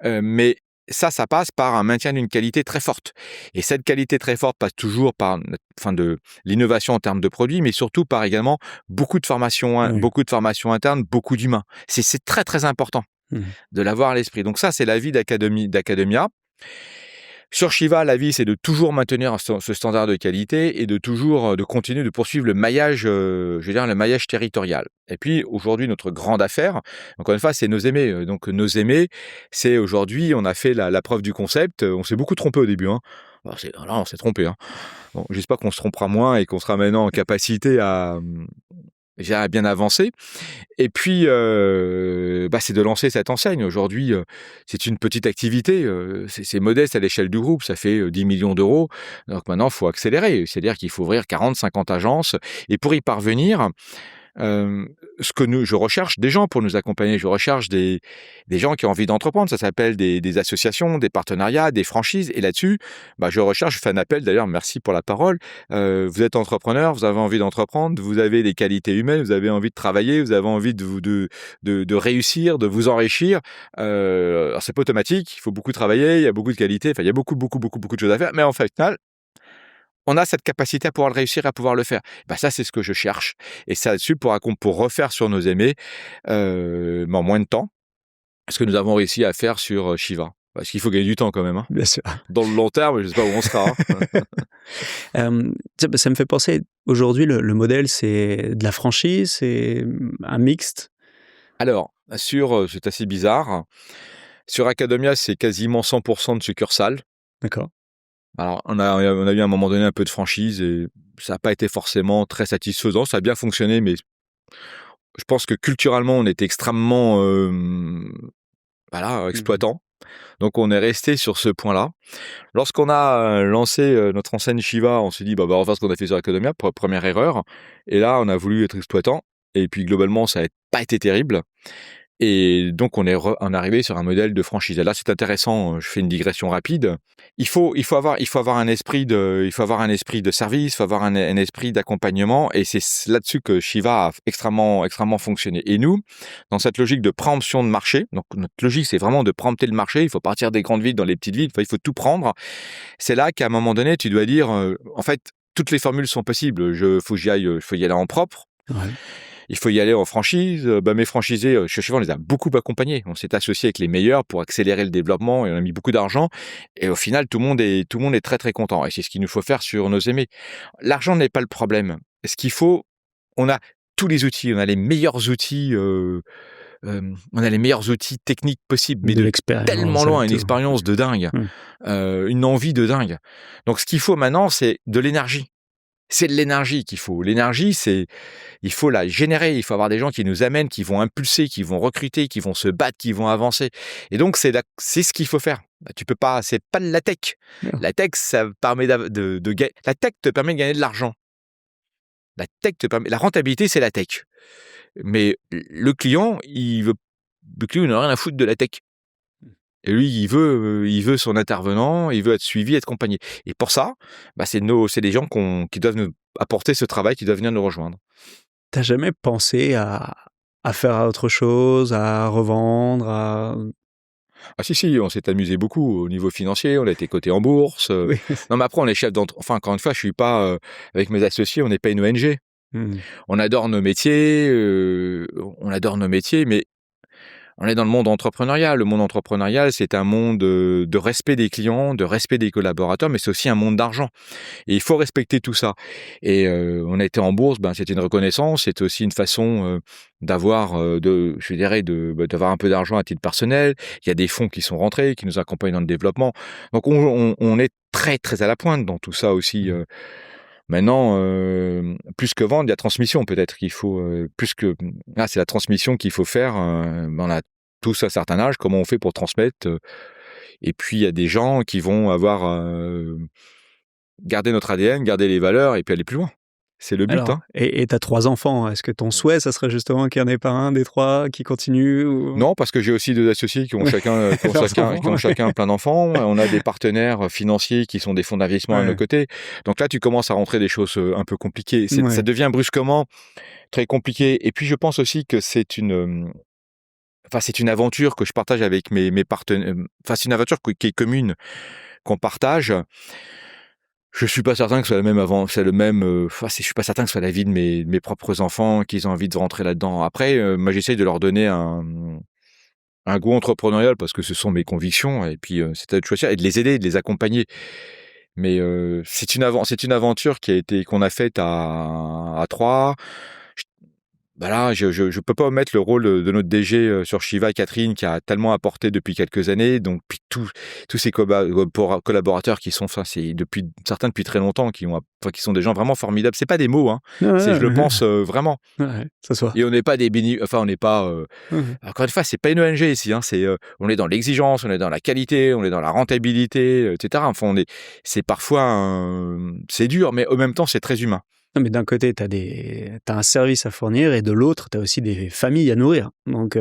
mais ça passe par un maintien d'une qualité très forte. Et cette qualité très forte passe toujours par de l'innovation en termes de produits, mais surtout par également beaucoup de formations internes, beaucoup d'humains. C'est très, très important de l'avoir à l'esprit. Donc ça, c'est la vie d'Academia. Sur Shiva, la vie, c'est de toujours maintenir ce standard de qualité et de continuer de poursuivre le maillage, le maillage territorial. Et puis, aujourd'hui, notre grande affaire, encore une fois, c'est Nos Aimés. Donc, Nos Aimés, c'est aujourd'hui, on a fait la preuve du concept. On s'est beaucoup trompé au début. Alors, on s'est trompé. Bon, j'espère qu'on se trompera moins et qu'on sera maintenant en capacité à bien avancer. Et puis, c'est de lancer cette enseigne. Aujourd'hui, c'est une petite activité, c'est modeste à l'échelle du groupe, ça fait 10 millions d'euros. Donc maintenant, il faut accélérer. C'est-à-dire qu'il faut ouvrir 40, 50 agences. Et pour y parvenir, je recherche des gens pour nous accompagner. Je recherche des gens qui ont envie d'entreprendre. Ça s'appelle des associations, des partenariats, des franchises. Et là-dessus, je fais un appel. D'ailleurs, merci pour la parole. Vous êtes entrepreneur, vous avez envie d'entreprendre, vous avez des qualités humaines, vous avez envie de travailler, vous avez envie de réussir, de vous enrichir. Alors, c'est pas automatique. Il faut beaucoup travailler. Il y a beaucoup de qualités. Enfin, il y a beaucoup de choses à faire. Mais en fait, au final, on a cette capacité à pouvoir le réussir, à pouvoir le faire. Ça, c'est ce que je cherche. Et ça là-dessus, pour refaire sur Nos Aimés, en moins de temps, ce que nous avons réussi à faire sur Shiva. Parce qu'il faut gagner du temps quand même. Bien sûr. Dans le long terme, je ne sais pas où on sera. Ça me fait penser, aujourd'hui, le modèle, c'est de la franchise, c'est un mixte. Alors, c'est assez bizarre. Sur Academia, c'est quasiment 100% de succursales. D'accord. Alors, on a eu à un moment donné un peu de franchise et ça n'a pas été forcément très satisfaisant. Ça a bien fonctionné, mais je pense que culturellement, on était extrêmement exploitant. Donc on est resté sur ce point-là. Lorsqu'on a lancé notre enseigne Shiva, on s'est dit, on va faire ce qu'on a fait sur Academia, première erreur. Et là, on a voulu être exploitant. Et puis globalement, ça n'a pas été terrible. Et donc on est arrivé sur un modèle de franchise. Et là, c'est intéressant. Je fais une digression rapide. Il faut avoir un esprit de service, il faut avoir un esprit d'accompagnement. Et c'est là-dessus que Shiva a extrêmement fonctionné. Et nous, dans cette logique de préemption de marché, donc notre logique, c'est vraiment de préempter le marché. Il faut partir des grandes villes dans les petites villes. Enfin, il faut tout prendre. C'est là qu'à un moment donné, tu dois dire, en fait, toutes les formules sont possibles. Faut y aller en propre. Ouais. Il faut y aller en franchise. Mes franchisés, chez Shiva, on les a beaucoup accompagnés. On s'est associé avec les meilleurs pour accélérer le développement et on a mis beaucoup d'argent. Et au final, tout le monde est très, très content. Et c'est ce qu'il nous faut faire sur nos aimés. L'argent n'est pas le problème. Ce qu'il faut, on a tous les outils. On a les meilleurs outils. On a les meilleurs outils techniques possibles, mais de tellement loin, une expérience de dingue, une envie de dingue. Donc, ce qu'il faut maintenant, c'est de l'énergie. C'est de l'énergie qu'il faut. L'énergie, il faut la générer. Il faut avoir des gens qui nous amènent, qui vont impulser, qui vont recruter, qui vont se battre, qui vont avancer. Et donc, c'est ce qu'il faut faire. Tu peux pas, c'est pas de la tech. Non. La tech, ça permet la tech te permet de gagner de l'argent. La rentabilité, c'est la tech. Mais le client, il n'a rien à foutre de la tech. Et lui, il veut son intervenant, il veut être suivi, être accompagné. Et pour ça, c'est des gens qui doivent nous apporter ce travail, qui doivent venir nous rejoindre. T'as jamais pensé à faire autre chose, à revendre, Ah si, on s'est amusé beaucoup au niveau financier, on a été coté en bourse. Oui. Non, mais après, on est chef d'entreprise. Enfin, encore une fois, je suis pas, avec mes associés, on n'est pas une ONG. On adore nos métiers, mais on est dans le monde entrepreneurial. Le monde entrepreneurial, c'est un monde de respect des clients, de respect des collaborateurs, mais c'est aussi un monde d'argent. Et il faut respecter tout ça. Et on a été en bourse, c'était une reconnaissance, c'était aussi une façon d'avoir un peu d'argent à titre personnel. Il y a des fonds qui sont rentrés, qui nous accompagnent dans le développement. Donc on est très, très à la pointe dans tout ça aussi. Maintenant, plus que vendre, il y a transmission peut-être qu'il faut, c'est la transmission qu'il faut faire. On a tous un certain âge, comment on fait pour transmettre et puis il y a des gens qui vont avoir garder notre ADN, garder les valeurs et puis aller plus loin. C'est le but. Alors, et tu as 3 enfants. Est-ce que ton souhait, ça serait justement qu'il n'y en ait pas un des 3 qui continue ou... Non, parce que j'ai aussi 2 associés qui ont chacun plein d'enfants. On a des partenaires financiers qui sont des fonds d'investissement à nos côtés. Donc là, tu commences à rentrer des choses un peu compliquées. Ça devient brusquement très compliqué. Et puis, je pense aussi que c'est une aventure que je partage avec mes partenaires. Enfin, c'est une aventure qui est commune, qu'on partage. Je suis pas certain que ce soit je suis pas certain que ce soit la vie de mes propres enfants, qu'ils ont envie de rentrer là-dedans. Après, moi, j'essaye de leur donner un goût entrepreneurial parce que ce sont mes convictions et puis c'est à eux de choisir et de les aider, de les accompagner. Mais c'est une aventure qu'on a faite à 3. Je peux pas omettre le rôle de notre DG sur Shiva, Catherine, qui a tellement apporté depuis quelques années. Donc, puis tous ces collaborateurs qui sont, certains depuis très longtemps, qui sont des gens vraiment formidables. C'est pas des mots, hein. Je le pense vraiment. Ouais, ça soit. Et on n'est pas on n'est pas. Encore une fois, c'est pas une ONG ici. Hein. On est dans l'exigence, on est dans la qualité, on est dans la rentabilité, etc. Enfin, c'est parfois, c'est dur, mais en même temps, c'est très humain. Non, mais d'un côté, t'as un service à fournir et de l'autre, t'as aussi des familles à nourrir. Donc,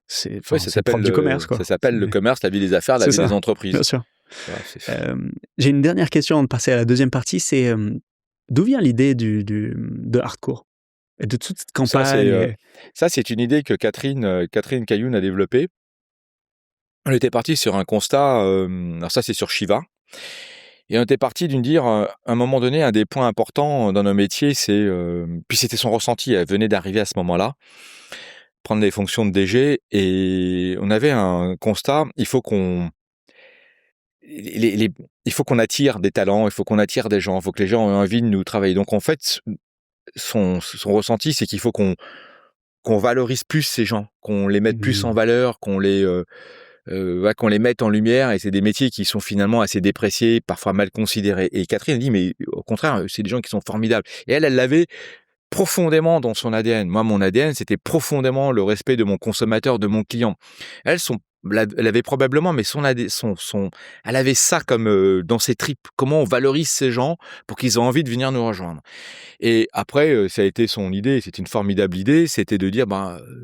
c'est propre du commerce, quoi. Ça s'appelle le commerce, la vie des affaires, la vie des entreprises. Bien sûr. Voilà, j'ai une dernière question avant de passer à la deuxième partie. C'est d'où vient l'idée de Hardcore et de toute cette campagne? Ça, c'est une idée que Catherine Cailloun a développée. On était parti sur un constat. Alors ça, c'est sur Shiva. Et on était parti d'une dire, à un moment donné, un des points importants dans nos métiers, puis c'était son ressenti, elle venait d'arriver à ce moment-là, prendre les fonctions de DG, et on avait un constat, il faut qu'on attire des talents, il faut qu'on attire des gens, il faut que les gens aient envie de nous travailler. Donc en fait, son ressenti, c'est qu'il faut qu'on valorise plus ces gens, qu'on les mette plus en valeur, qu'on les mette en lumière, et c'est des métiers qui sont finalement assez dépréciés, parfois mal considérés. Et Catherine a dit, mais au contraire, c'est des gens qui sont formidables. Et elle l'avait profondément dans son ADN. Moi, mon ADN, c'était profondément le respect de mon consommateur, de mon client. Elles sont Elle avait probablement, mais elle avait ça comme dans ses tripes. Comment on valorise ces gens pour qu'ils aient envie de venir nous rejoindre. Et après, ça a été son idée, c'était une formidable idée, c'était de dire,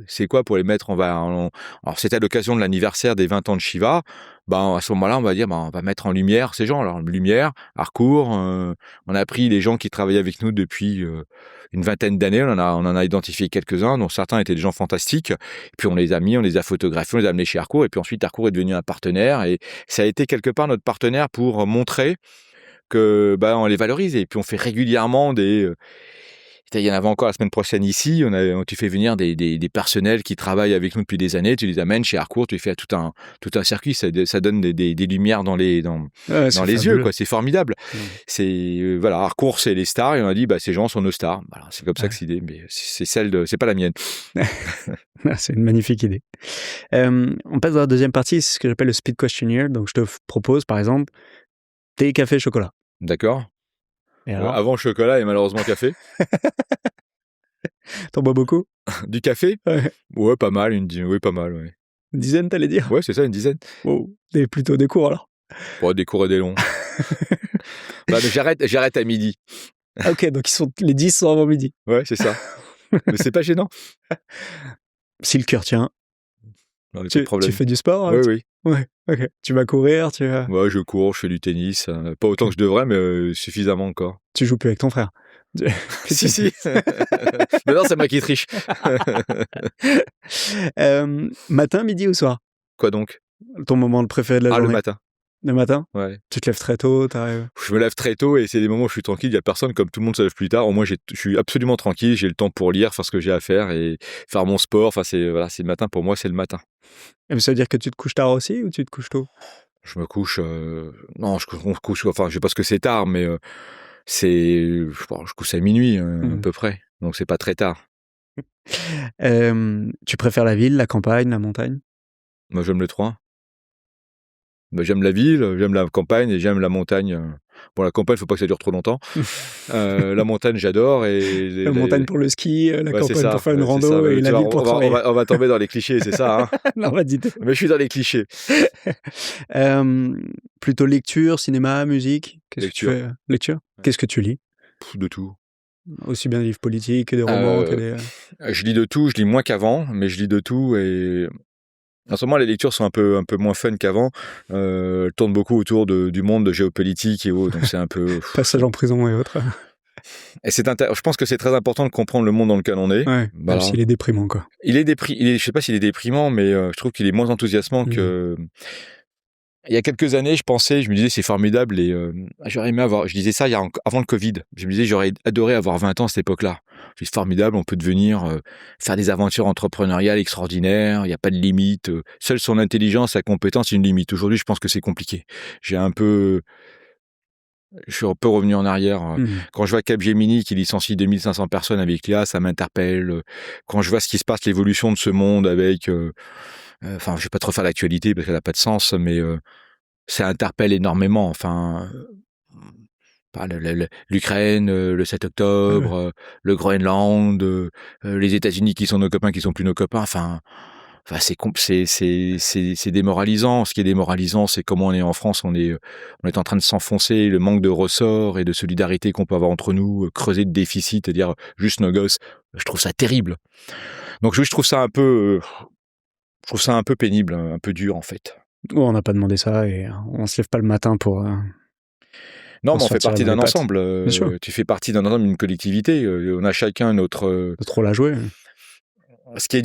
c'est quoi pour les mettre alors c'était à l'occasion de l'anniversaire des 20 ans de Shiva, à ce moment-là, on va dire, on va mettre en lumière ces gens. Alors, lumière, Harcourt, on a pris les gens qui travaillaient avec nous depuis une vingtaine d'années, on en a identifié quelques-uns, dont certains étaient des gens fantastiques, et puis on les a mis, on les a photographiés, on les a amenés chez Harcourt, et puis ensuite Harcourt est devenu un partenaire, et ça a été quelque part notre partenaire pour montrer que on les valorise, et puis on fait régulièrement il y en avait encore la semaine prochaine ici, tu fais venir des personnels qui travaillent avec nous depuis des années, tu les amènes chez Harcourt, tu fais tout un circuit, ça donne des lumières dans les yeux, quoi. C'est formidable. Voilà, Harcourt c'est les stars, et on a dit ces gens sont nos stars. Voilà, c'est comme ça que c'est l'idée, mais c'est pas la mienne. C'est une magnifique idée. On passe dans la deuxième partie, c'est ce que j'appelle le speed questionnaire. Donc je te propose par exemple thé, café, chocolat. D'accord. Et alors avant chocolat et malheureusement café. T'en bois beaucoup? Du café? Ouais, pas mal, oui, pas mal, ouais. Une dizaine, t'allais dire? Ouais, c'est ça, une dizaine. Wow. Et plutôt des cours alors? Des cours et des longs. Mais j'arrête à midi. Ah, ok, donc les 10 sont avant midi. Ouais, c'est ça. Mais c'est pas gênant. Si le cœur tient. Non, pas de problème. Tu fais du sport? Oui. Ouais, ok. Tu vas courir, Ouais, je cours, je fais du tennis. Pas autant que je devrais, mais suffisamment encore. Tu joues plus avec ton frère? Si. Mais non, c'est moi qui triche. Matin, midi ou soir? Quoi donc? Ton moment préféré de la journée? Le matin. Le matin? Ouais. Tu te lèves très tôt, t'arrives? Je me lève très tôt et c'est des moments où je suis tranquille, il n'y a personne, comme tout le monde se lève plus tard. Au moins, je suis absolument tranquille, j'ai le temps pour lire, faire ce que j'ai à faire et faire mon sport. Enfin, c'est le matin, pour moi, c'est le matin. Et ça veut dire que tu te couches tard aussi ou tu te couches tôt? Je me couche... Non, on se couche... Enfin, je sais pas ce que c'est tard, mais je couche à minuit, à peu près. Donc, c'est pas très tard. Tu préfères la ville, la campagne, la montagne? Moi, j'aime les trois. J'aime la ville, j'aime la campagne et j'aime la montagne. La campagne, il ne faut pas que ça dure trop longtemps. La montagne, j'adore. La montagne pour le ski, la campagne pour faire une rando ça, et la ville pour travailler. On va tomber dans les clichés, c'est ça. Hein. Non, vas-y. Mais je suis dans les clichés. Plutôt lecture, cinéma, musique? Lecture. Que tu fais? Lecture. Qu'est-ce que tu lis? De tout. Aussi bien des livres politiques que des romans que des... Je lis de tout, je lis moins qu'avant, mais je lis de tout et... En ce moment, les lectures sont un peu moins fun qu'avant. Elles tournent beaucoup autour du monde de géopolitique et autres, donc c'est un peu... Passage en prison et autres. Et je pense que c'est très important de comprendre le monde dans lequel on est. Ouais, même s'il est déprimant, quoi. Je sais pas s'il est déprimant, mais je trouve qu'il est moins enthousiasmant que... Il y a quelques années, je me disais, c'est formidable et j'aurais aimé je disais ça avant le Covid. Je me disais, j'aurais adoré avoir 20 ans à cette époque-là. C'est formidable, on peut devenir faire des aventures entrepreneuriales extraordinaires, il n'y a pas de limite. Seule son intelligence, sa compétence, c'est une limite. Aujourd'hui, je pense que c'est compliqué. Je suis un peu revenu en arrière. Quand je vois Capgemini qui licencie 2500 personnes avec l'IA, ça m'interpelle. Quand je vois ce qui se passe, l'évolution de ce monde avec... je vais pas trop faire l'actualité parce qu'elle n'a pas de sens, mais ça interpelle énormément. Enfin, l'Ukraine, le 7 octobre, le Groenland, les États-Unis qui sont nos copains, qui sont plus nos copains. Enfin, c'est démoralisant. Ce qui est démoralisant, c'est comment on est en France. On est en train de s'enfoncer, le manque de ressort et de solidarité qu'on peut avoir entre nous, creuser de déficit et dire juste nos gosses. Je trouve ça terrible. Donc je trouve ça un peu pénible, un peu dur en fait. On n'a pas demandé ça et on se lève pas le matin pour... Non, mais on fait partie d'un ensemble. Tu fais partie d'un ensemble, d'une collectivité. On a chacun notre rôle à jouer. Ce qui est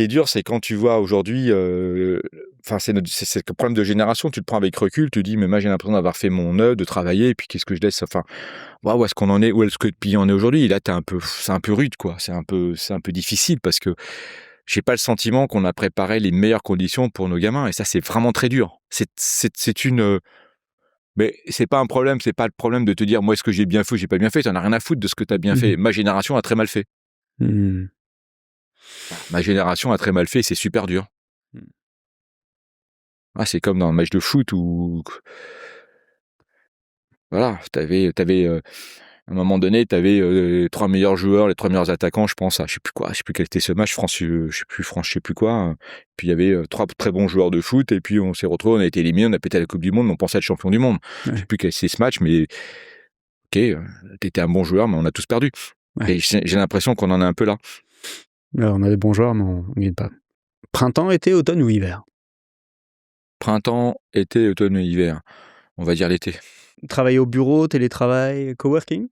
dur, c'est quand tu vois aujourd'hui... c'est le problème de génération. Tu te prends avec recul, tu te dis, mais moi j'ai l'impression d'avoir fait mon œuvre, de travailler, et puis qu'est-ce que je laisse... Enfin, où est-ce qu'on en est? Où est-ce que le pays en est aujourd'hui? Là, c'est un peu rude, quoi. C'est un peu difficile parce que j'ai pas le sentiment qu'on a préparé les meilleures conditions pour nos gamins. Et ça, c'est vraiment très dur. Mais c'est pas un problème, c'est pas le problème de te dire, moi, est-ce que j'ai bien fait ou j'ai pas bien fait? T'en as rien à foutre de ce que t'as bien fait. Ma génération a très mal fait. Ma génération a très mal fait et c'est super dur. C'est comme dans un match de foot où... Voilà, t'avais À un moment donné, tu avais les 3 meilleurs joueurs, les 3 meilleurs attaquants, je pense à, je sais plus quel était ce match, France, je sais plus quoi. Puis il y avait 3 très bons joueurs de foot, et puis on s'est retrouvés, on a été éliminés, on a pété la Coupe du Monde, mais on pensait être champion du monde. Ouais. Je sais plus quel était ce match, mais ok, t'étais un bon joueur, mais on a tous perdu. Ouais. Et j'ai l'impression qu'on en est un peu là. Alors, on a des bons joueurs, mais on ne gagne pas. Printemps, été, automne ou hiver? Printemps, été, automne et hiver. On va dire l'été. Travailler au bureau, télétravail, coworking?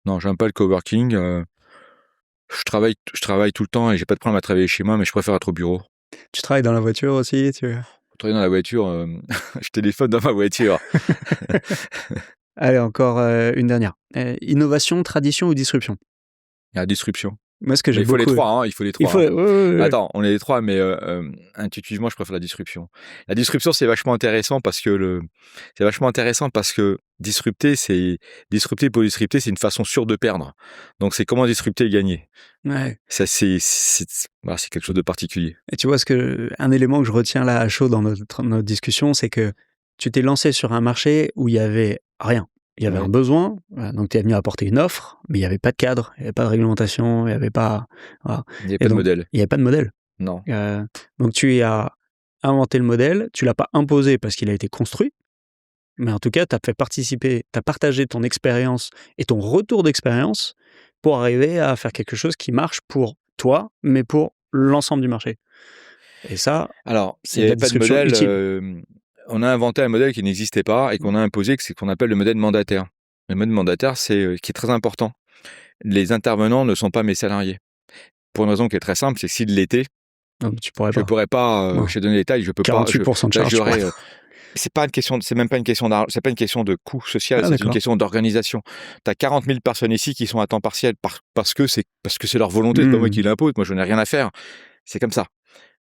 Non, j'aime pas le coworking. Je travaille tout le temps et j'ai pas de problème à travailler chez moi, mais je préfère être au bureau. Tu travailles dans la voiture aussi? Travailler dans la voiture, je téléphone dans ma voiture. Allez, encore une dernière. Innovation, tradition ou disruption? La disruption. Moi, ce que j'ai Il faut les beaucoup... trois, hein, il faut les trois. Ouais. Attends, on est les trois, mais intuitivement, je préfère la disruption. La disruption, c'est vachement intéressant parce que disrupter pour disrupter, c'est une façon sûre de perdre. Donc, c'est comment disrupter et gagner. Ouais. Ça, c'est quelque chose de particulier. Et tu vois, un élément que je retiens là à chaud dans notre discussion, c'est que tu t'es lancé sur un marché où il y avait rien. Il y avait un besoin, donc tu es venu apporter une offre, mais il n'y avait pas de cadre, il n'y avait pas de réglementation, il n'y avait pas... Voilà. Il n'y avait pas de modèle. Il n'y avait pas de modèle. Non. Donc tu as inventé le modèle, tu ne l'as pas imposé parce qu'il a été construit, mais en tout cas, tu as fait participer, tu as partagé ton expérience et ton retour d'expérience pour arriver à faire quelque chose qui marche pour toi, mais pour l'ensemble du marché. Et ça, alors, il n'y avait pas de modèle. On a inventé un modèle qui n'existait pas et qu'on a imposé, que c'est ce qu'on appelle le modèle mandataire. Le modèle mandataire, c'est qui est très important. Les intervenants ne sont pas mes salariés. Pour une raison qui est très simple, c'est que s'ils l'étaient, je ne pourrais pas, je te donne les détails, je peux 48% de charge. C'est même pas une question d'argent, c'est pas une question de coût social, c'est une question d'organisation. Tu as 40 000 personnes ici qui sont à temps partiel parce que c'est leur volonté, c'est pas moi qui l'impose, moi je n'ai rien à faire. C'est comme ça.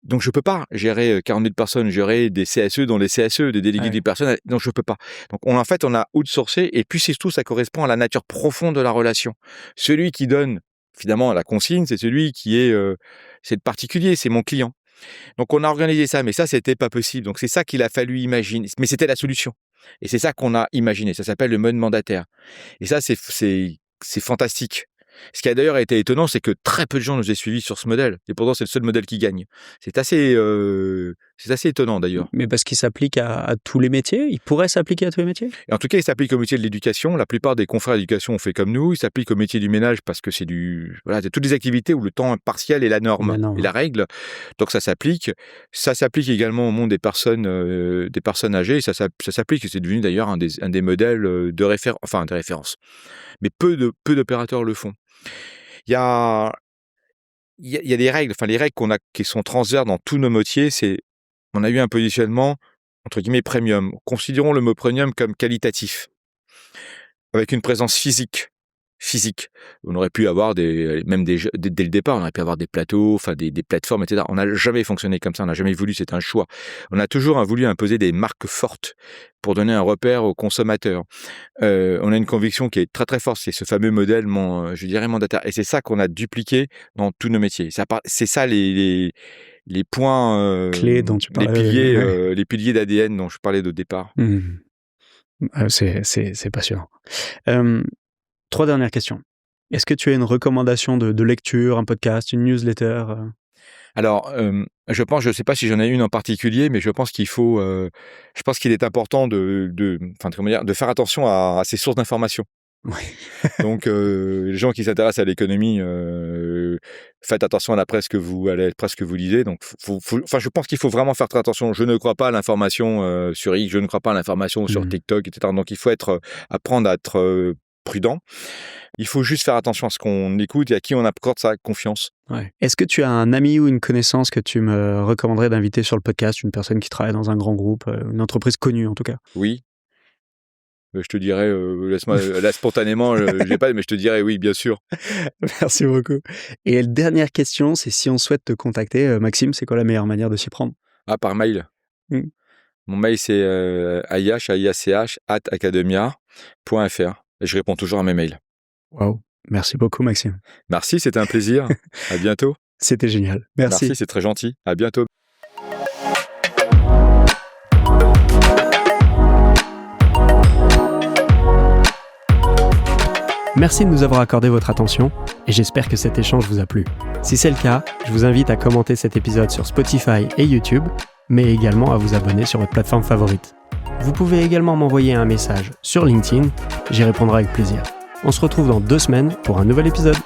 Donc, je peux pas gérer 40 000 personnes, gérer des CSE dans les CSE, des délégués du personnel. Donc, je peux pas. Donc, on a outsourcé et puis, c'est tout, ça correspond à la nature profonde de la relation. Celui qui donne, finalement, la consigne, c'est celui qui est, c'est le particulier, c'est mon client. Donc, on a organisé ça, mais ça, c'était pas possible. Donc, c'est ça qu'il a fallu imaginer. Mais c'était la solution. Et c'est ça qu'on a imaginé. Ça s'appelle le mode mandataire. Et ça, c'est fantastique. Ce qui a d'ailleurs été étonnant, c'est que très peu de gens nous aient suivis sur ce modèle. Et pourtant, c'est le seul modèle qui gagne. C'est assez étonnant d'ailleurs. Mais parce qu'il s'applique à tous les métiers? Il pourrait s'appliquer à tous les métiers? Et en tout cas, il s'applique au métier de l'éducation. La plupart des confrères d'éducation ont fait comme nous. Il s'applique au métier du ménage parce que c'est toutes des activités où le temps partiel est la norme et la règle. Donc ça s'applique. Ça s'applique également au monde des personnes âgées. Ça s'applique et c'est devenu d'ailleurs un des modèles de référence. Mais peu d'opérateurs le font. Il y a des règles, les règles qui sont transverses dans tous nos métiers, on a eu un positionnement, entre guillemets, premium. Considérons le mot premium comme qualitatif, avec une présence physique. On aurait pu avoir dès le départ, on aurait pu avoir des plateaux, des plateformes, etc. On n'a jamais fonctionné comme ça, on n'a jamais voulu, c'est un choix. On a toujours voulu imposer des marques fortes pour donner un repère aux consommateurs. On a une conviction qui est très très forte, c'est ce fameux modèle, je dirais mandataire. Et c'est ça qu'on a dupliqué dans tous nos métiers. C'est ça les points clés dont tu parlais, les piliers d'ADN dont je parlais de départ. C'est passionnant. 3 dernières questions. Est-ce que tu as une recommandation de lecture, un podcast, une newsletter? Alors, je sais pas si j'en ai une en particulier, mais je pense qu'il est important de faire attention à ces sources d'informations. Oui. Donc, les gens qui s'intéressent à l'économie, faites attention à la presse que vous lisez. Donc, je pense qu'il faut vraiment faire très attention. Je ne crois pas à l'information sur X, je ne crois pas à l'information sur TikTok, etc. Donc, il faut apprendre à être prudent. Il faut juste faire attention à ce qu'on écoute et à qui on accorde sa confiance. Ouais. Est-ce que tu as un ami ou une connaissance que tu me recommanderais d'inviter sur le podcast, une personne qui travaille dans un grand groupe, une entreprise connue en tout cas? Oui. Je te dirais, laisse-moi, là spontanément, j'ai pas, mais je te dirais oui, bien sûr. Merci beaucoup. Et la dernière question, c'est si on souhaite te contacter, Maxime, c'est quoi la meilleure manière de s'y prendre? Par mail. Mon mail, c'est aiach@academia.fr. Et je réponds toujours à mes mails. Waouh, merci beaucoup Maxime. Merci, c'était un plaisir. À bientôt. C'était génial. Merci, c'est très gentil. À bientôt. Merci de nous avoir accordé votre attention et j'espère que cet échange vous a plu. Si c'est le cas, je vous invite à commenter cet épisode sur Spotify et YouTube, mais également à vous abonner sur votre plateforme favorite. Vous pouvez également m'envoyer un message sur LinkedIn, j'y répondrai avec plaisir. On se retrouve dans 2 semaines pour un nouvel épisode.